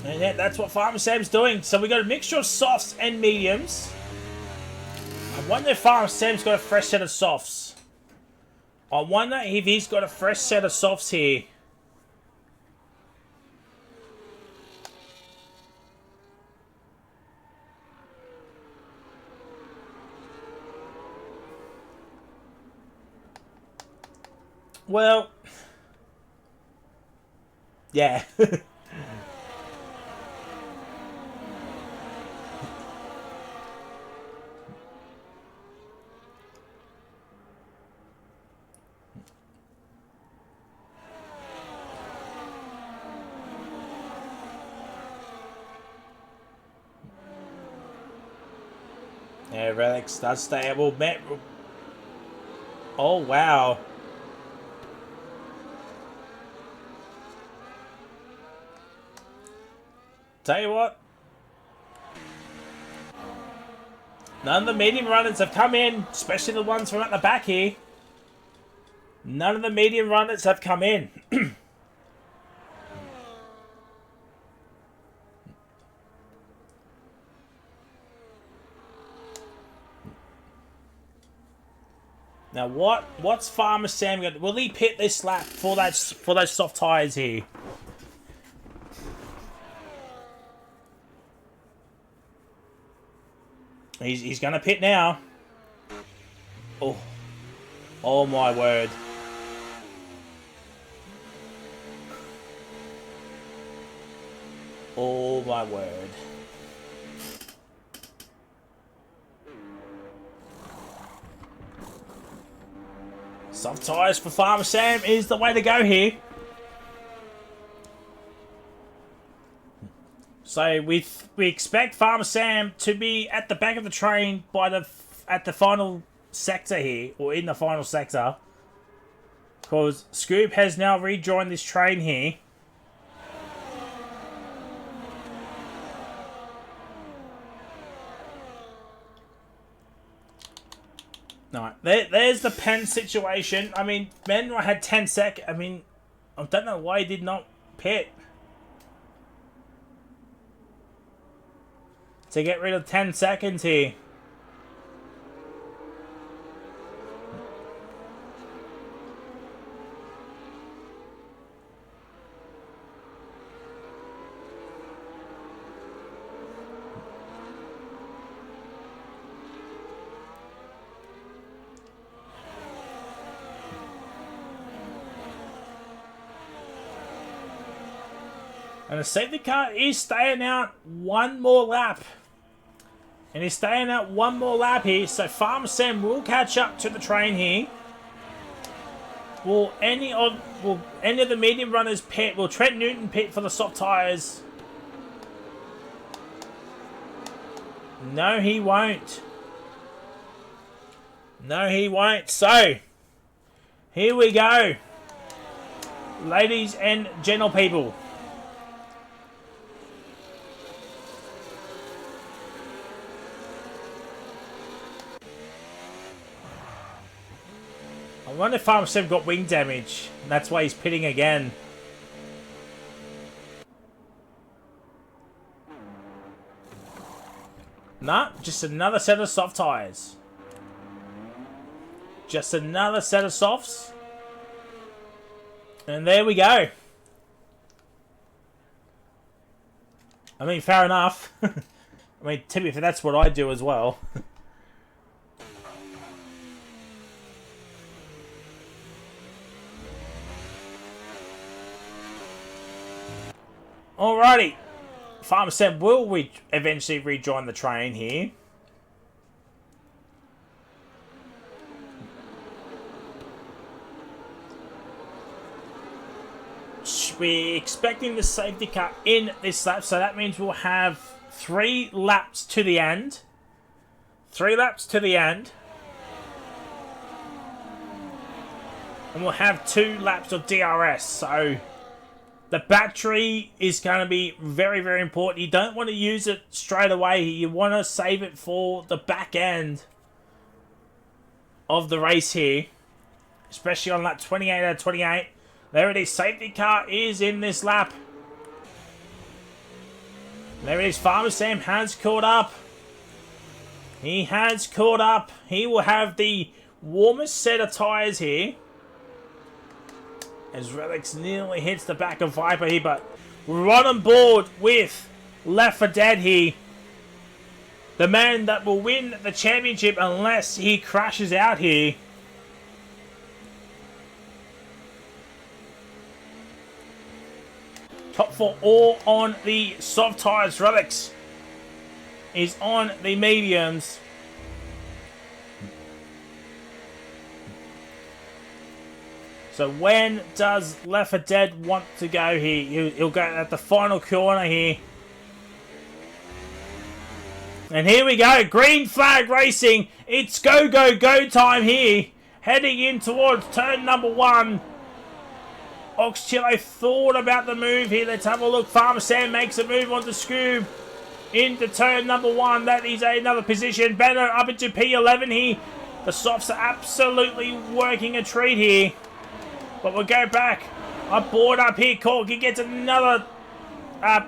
And yeah, that's what Farmer Sam's doing. So we got a mixture of softs and mediums. I wonder if Farmer Sam's got a fresh set of softs. I wonder if he's got a fresh set of softs here. Well, yeah. Yeah, Relics does stay. Well, oh, wow. Tell you what. None of the medium runners have come in, especially the ones from at the back here. None of the medium runners have come in. Now, what's Farmer Sam going to... Will he pit this lap for those soft tyres here? He's going to pit now. Oh. Oh, my word. Oh, my word. Soft tyres for Farmer Sam is the way to go here. So we expect Farmer Sam to be at the back of the train at the final sector here, or in the final sector, because Scoop has now rejoined this train here. No, there's the pen situation. I mean, Menra had 10 seconds. I mean, I don't know why he did not pit. To get rid of 10 seconds here. And the safety car is staying out 1 more lap. And he's staying out 1 more lap here. So Farmer Sam will catch up to the train here. Will any of the medium runners pit? Will Trent Newton pit for the soft tyres? No, he won't. No, he won't. So, here we go. Ladies and gentle people. I wonder if Farmer Sam got wing damage. And that's why he's pitting again. Nah, just another set of soft tyres. Just another set of softs. And there we go. I mean, fair enough. I mean, to be fair, that's what I do as well. Alrighty. Farmer Sam will eventually rejoin the train here. we're expecting the safety car in this lap, so that means we'll have 3 laps to the end. 3 laps to the end. And we'll have 2 laps of DRS, so the battery is going to be very, very important. You don't want to use it straight away. You want to save it for the back end of the race here, especially on lap 28 out of 28. There it is. Safety car is in this lap. There it is. Farmer Sam has caught up. He has caught up. He will have the warmest set of tyres here, as Relics nearly hits the back of Viper here, but we're right on board with Left 4 Dead here. The man that will win the championship unless he crashes out here. Top 4 all on the soft tyres. Relics is on the mediums. So when does Left 4 Dead want to go here? He'll go at the final corner here. And here we go. Green flag racing. It's go, go, go time here. Heading in towards turn number 1. Oxchillo thought about the move here. Let's have a look. Farmer Sam makes a move onto Scoob. Into turn number 1. That is another position. Benno up into P11 here. The softs are absolutely working a treat here. But we'll go back. A board up here. Corky gets another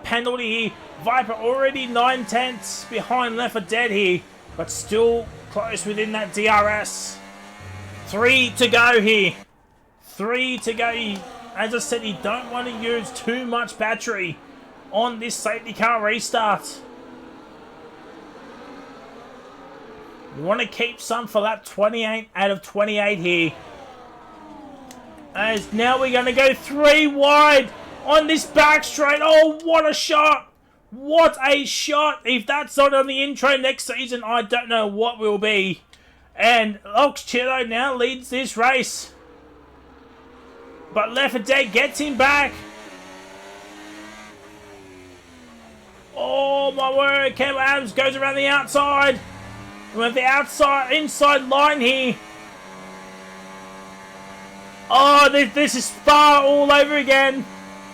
penalty here. Viper already 9/10 behind Left 4 Dead here. But still close within that DRS. 3 to go here. 3 to go. As I said, you don't want to use too much battery on this safety car restart. You want to keep some for lap 28 out of 28 here. As now we're going to go 3 wide on this back straight. Oh, what a shot. What a shot. If that's not on the intro next season, I don't know what will be. And Oxchillo now leads this race. But Left 4 Dead gets him back. Oh, my word. Campbell Adams goes around the outside. We have the inside line here. Oh, this is Spa all over again.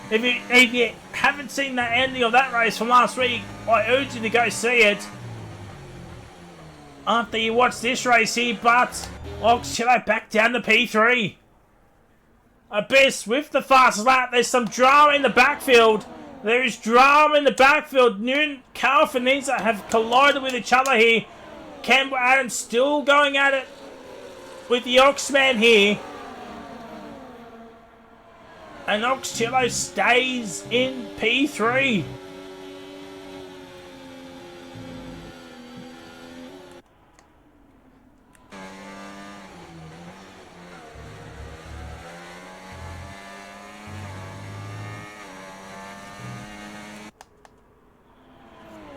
If you haven't seen that ending of that race from last week, I urge you to go see it after you watch this race here. But Oxchillo back down to P3. Abyss with the fast lap. There's some drama in the backfield. There is drama in the backfield. Noon, Carl Finizza have collided with each other here. Campbell Adams still going at it with the Oxman here. And Oxchillo stays in P3.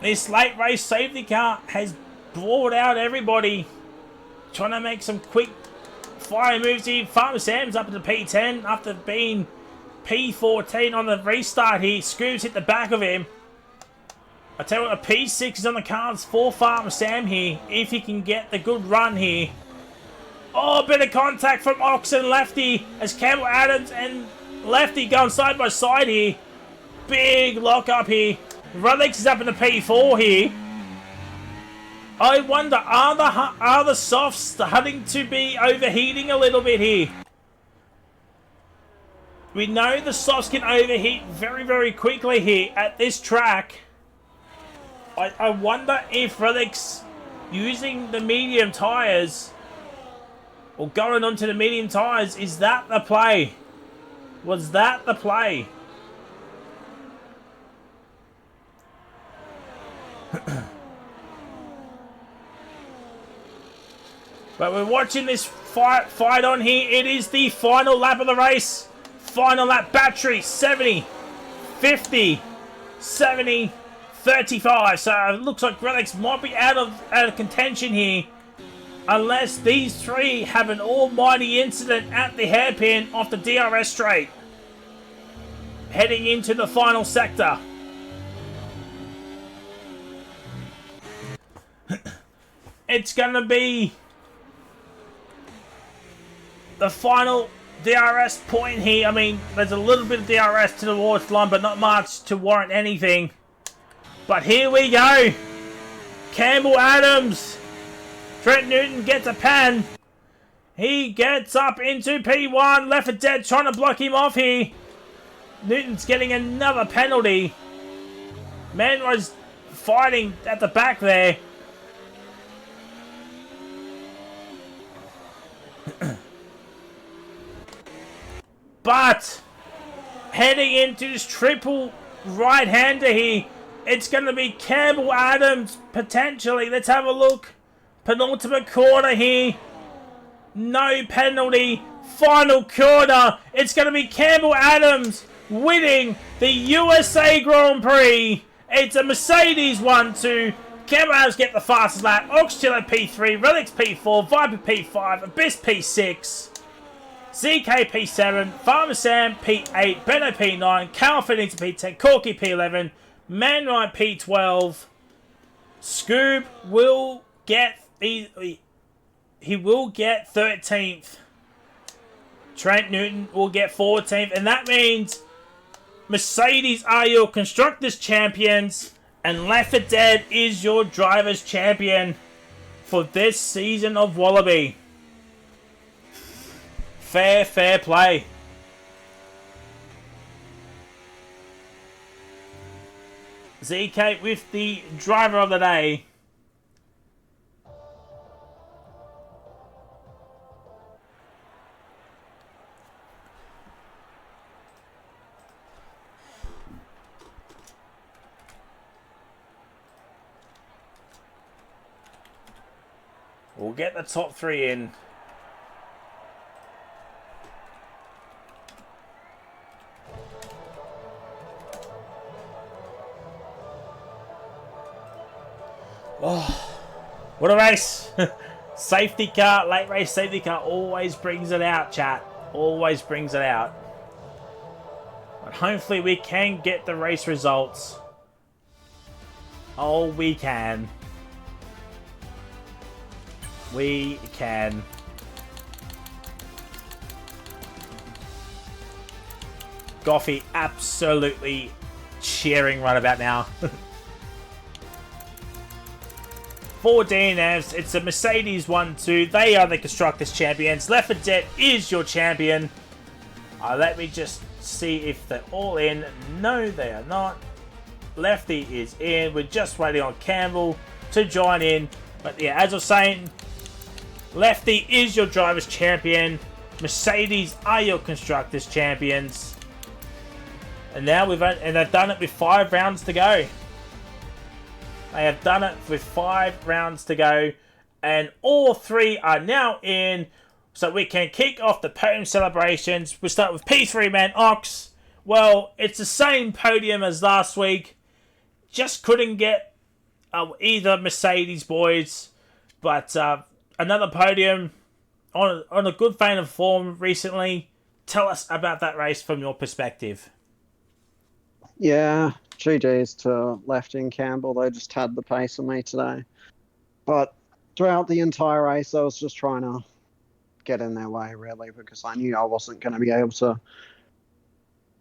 This late race safety car has brought out everybody. Trying to make some quick fire moves here. Farmer Sam's up to P10 after being P14 on the restart here. Scoob's hit the back of him. I tell you what, a P6 is on the cards for Farmer Sam here, if he can get the good run here. Oh, a bit of contact from Ox and Lefty as Campbell Adams and Lefty going side by side here. Big lock up here. Relics is up in the P4 here. I wonder, are the softs starting to be overheating a little bit here? We know the softs can overheat very, very quickly here at this track. I wonder if Relics using the medium tyres or going onto the medium tyres, is that the play? Was that the play? But we're watching this fight on here. It is the final lap of the race. Final lap battery, 70, 50, 70, 35. So it looks like Relics might be out of contention here. Unless these three have an almighty incident at the hairpin off the DRS straight. heading into the final sector. It's going to be the final DRS point here. I mean, there's a little bit of DRS to the water line, but not much to warrant anything. But here we go. Campbell Adams. Trent Newton gets a pan. He gets up into P1. Left for dead, trying to block him off here. Newton's getting another penalty. Man was fighting at the back there. But heading into this triple right-hander here, it's going to be Campbell Adams potentially. Let's have a look. Penultimate corner here. No penalty. Final corner. It's going to be Campbell Adams winning the USA Grand Prix. It's a Mercedes 1-2. Campbell Adams get the fastest lap. Oxchiller P3. Relics P4. Viper P5. Abyss P6. ZK P7, Farmer Sam P8, Benno P9, Carl Finnington P10, Corky P11, Man Ryan P12. Scoob will get he will get 13th. Trent Newton will get 14th, and that means Mercedes are your Constructors Champions, and Left 4 Dead is your Drivers Champion for this season of Wallaby. Fair play. ZK with the driver of the day. We'll get the top 3 in. Oh, what a race. Safety car, late race safety car always brings it out, chat. Always brings it out. But hopefully we can get the race results. Oh, we can. We can. Goffy absolutely cheering right about now. For DNFs, it's a Mercedes 1-2. They are the Constructors Champions. Left 4 Dead is your champion. Let me just see if they're all in. No, they are not. Lefty is in. We're just waiting on Campbell to join in. But yeah, as I was saying, Lefty is your Drivers Champion. Mercedes are your Constructors Champions. And now they've done it with 5 rounds to go. They have done it with 5 rounds to go. And all 3 are now in. So we can kick off the podium celebrations. We'll start with P3 Man Ox. Well, it's the same podium as last week. Just couldn't get either Mercedes boys. But another podium on a good vein of form recently. Tell us about that race from your perspective. Yeah, GG's to Lefty and Campbell. They just had the pace of me today. But throughout the entire race, I was just trying to get in their way, really, because I knew I wasn't going to be able to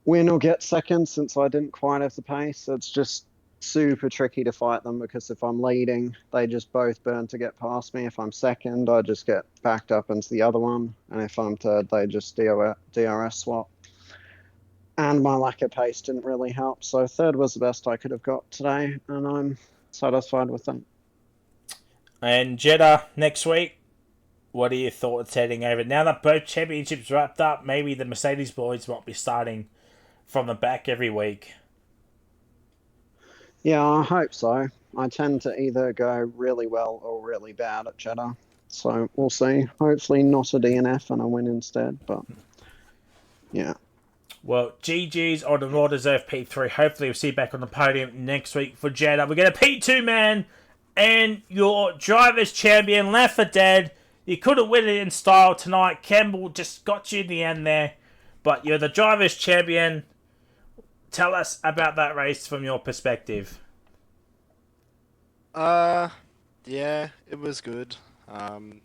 win or get second since I didn't quite have the pace. It's just super tricky to fight them because if I'm leading, they just both burn to get past me. If I'm second, I just get backed up into the other one. And if I'm third, they just DRS swap. And my lack of pace didn't really help. So third was the best I could have got today, and I'm satisfied with them. And Jeddah next week, what are your thoughts heading over? Now that both championships wrapped up, maybe the Mercedes boys won't be starting from the back every week. Yeah, I hope so. I tend to either go really well or really bad at Jeddah. So we'll see. Hopefully not a DNF and I win instead, but yeah. Well, GG's on the well-deserved P3. Hopefully we'll see you back on the podium next week for Jeddah. We're going to P2 Man and your Drivers Champion, Left 4 Dead. You couldn't win it in style tonight. Campbell just got you in the end there. But you're the Drivers Champion. Tell us about that race from your perspective. Uh, yeah, it was good. Um,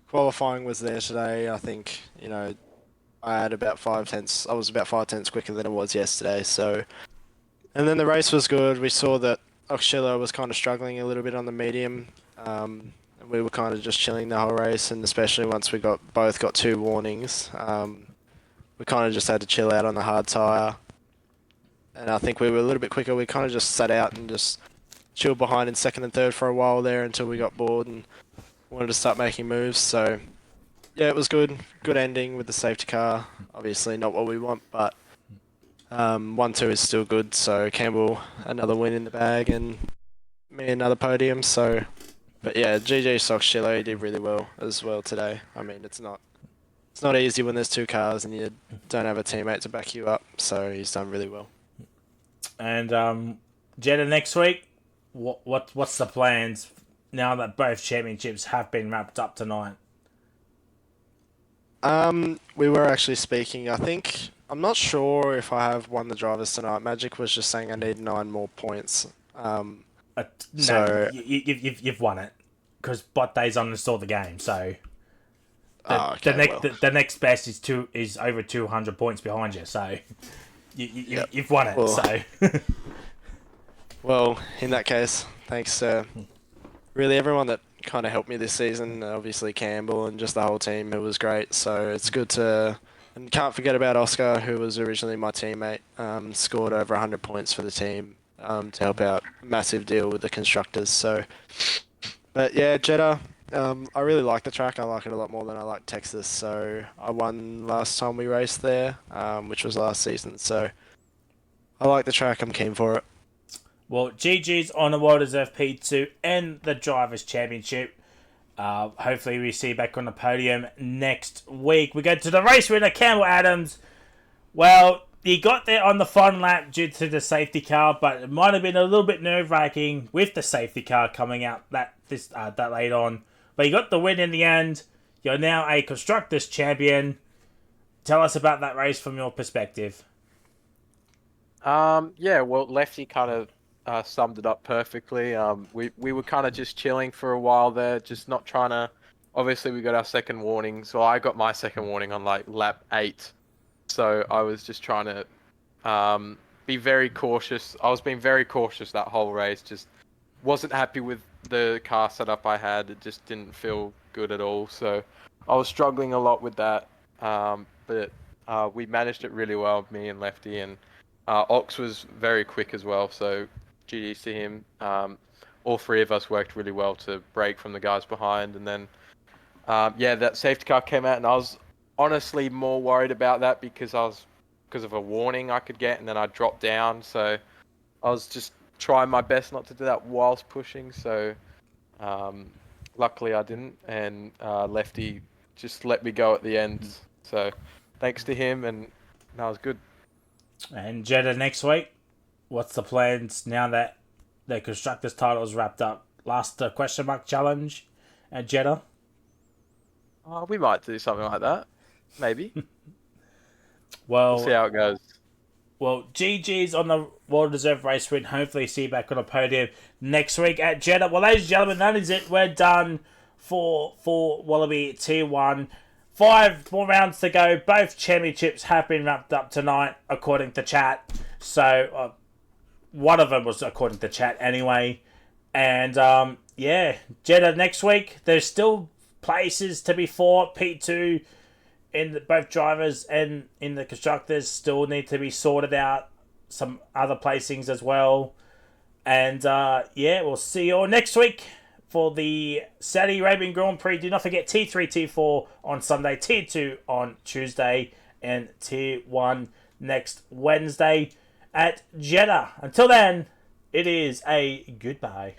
Qualifying was there today. I think, I had about 5 tenths. I was about 5 tenths quicker than it was yesterday. So, and then the race was good. We saw that Oxshiller was kind of struggling a little bit on the medium. And we were kind of just chilling the whole race, and especially once we both got 2 warnings, we kind of just had to chill out on the hard tire. And I think we were a little bit quicker. We kind of just sat out and just chilled behind in second and third for a while there until we got bored and wanted to start making moves. So yeah, it was good. Good ending with the safety car. Obviously not what we want, but 1-2 is still good. So Campbell another win in the bag and me another podium. So, but yeah, GG Sox Shillo, he did really well as well today. I mean, it's not easy when there's 2 cars and you don't have a teammate to back you up. So he's done really well. And Jeddah next week. What's the plans now that both championships have been wrapped up tonight? We were actually speaking. I'm not sure if I have won the drivers tonight. Magic was just saying I need 9 more points. No, So you've won it because bot days uninstalled the game. So okay, well, the next best is over 200 points behind you. So Yep. you've won it. Well, So well, in that case, thanks to really everyone that kind of helped me this season. Obviously Campbell and just the whole team. It was great. So it's good to, and can't forget about Oscar, who was originally my teammate. Scored over 100 points for the team to help out. Massive deal with the constructors. So, but yeah, Jeddah. I really like the track. I like it a lot more than I like Texas. So I won last time we raced there, which was last season. So I like the track. I'm keen for it. well, GG's on the World Reserve P2 and the Drivers' Championship. Hopefully we see you back on the podium next week. We go to the race winner, Campbell Adams. Well, he got there on the final lap due to the safety car, but it might have been a little bit nerve-wracking with the safety car coming out that late on. But he got the win in the end. You're now a Constructors Champion. Tell us about that race from your perspective. Yeah, well, Lefty kind of summed it up perfectly. We were kind of just chilling for a while there, just not trying to. Obviously, we got our second warning, so I got my second warning on like lap 8. So I was just trying to be very cautious. I was being very cautious that whole race. Just wasn't happy with the car setup I had. It just didn't feel good at all. So I was struggling a lot with that. But we managed it really well, me and Lefty, and Ox was very quick as well. So GG's to him. All 3 of us worked really well to break from the guys behind, and then yeah, that safety car came out, and I was honestly more worried about that because of a warning I could get, and then I dropped down. So I was just trying my best not to do that whilst pushing. So luckily I didn't, and Lefty just let me go at the end. So thanks to him, and that was good. And Jeddah next week. What's the plans now that the Constructors title is wrapped up? Last question mark challenge at Jeddah. We might do something like that, maybe. Well, We'll see how it goes. Well, GG's on the World Reserve Race win. Hopefully see you back on the podium next week at Jeddah. Well, ladies and gentlemen, that is it. We're done for Wallaby Tier 1. 5 more rounds to go. Both championships have been wrapped up tonight, according to chat. So, one of them was according to chat anyway. And, yeah, Jeddah next week. There's still places to be fought. P2 in both drivers and in the constructors still need to be sorted out. Some other placings as well. And yeah, we'll see you all next week for the Saudi Arabian Grand Prix. Do not forget T3, T4 on Sunday, Tier 2 on Tuesday, and Tier 1 next Wednesday at Jeddah. Until then, it is a goodbye.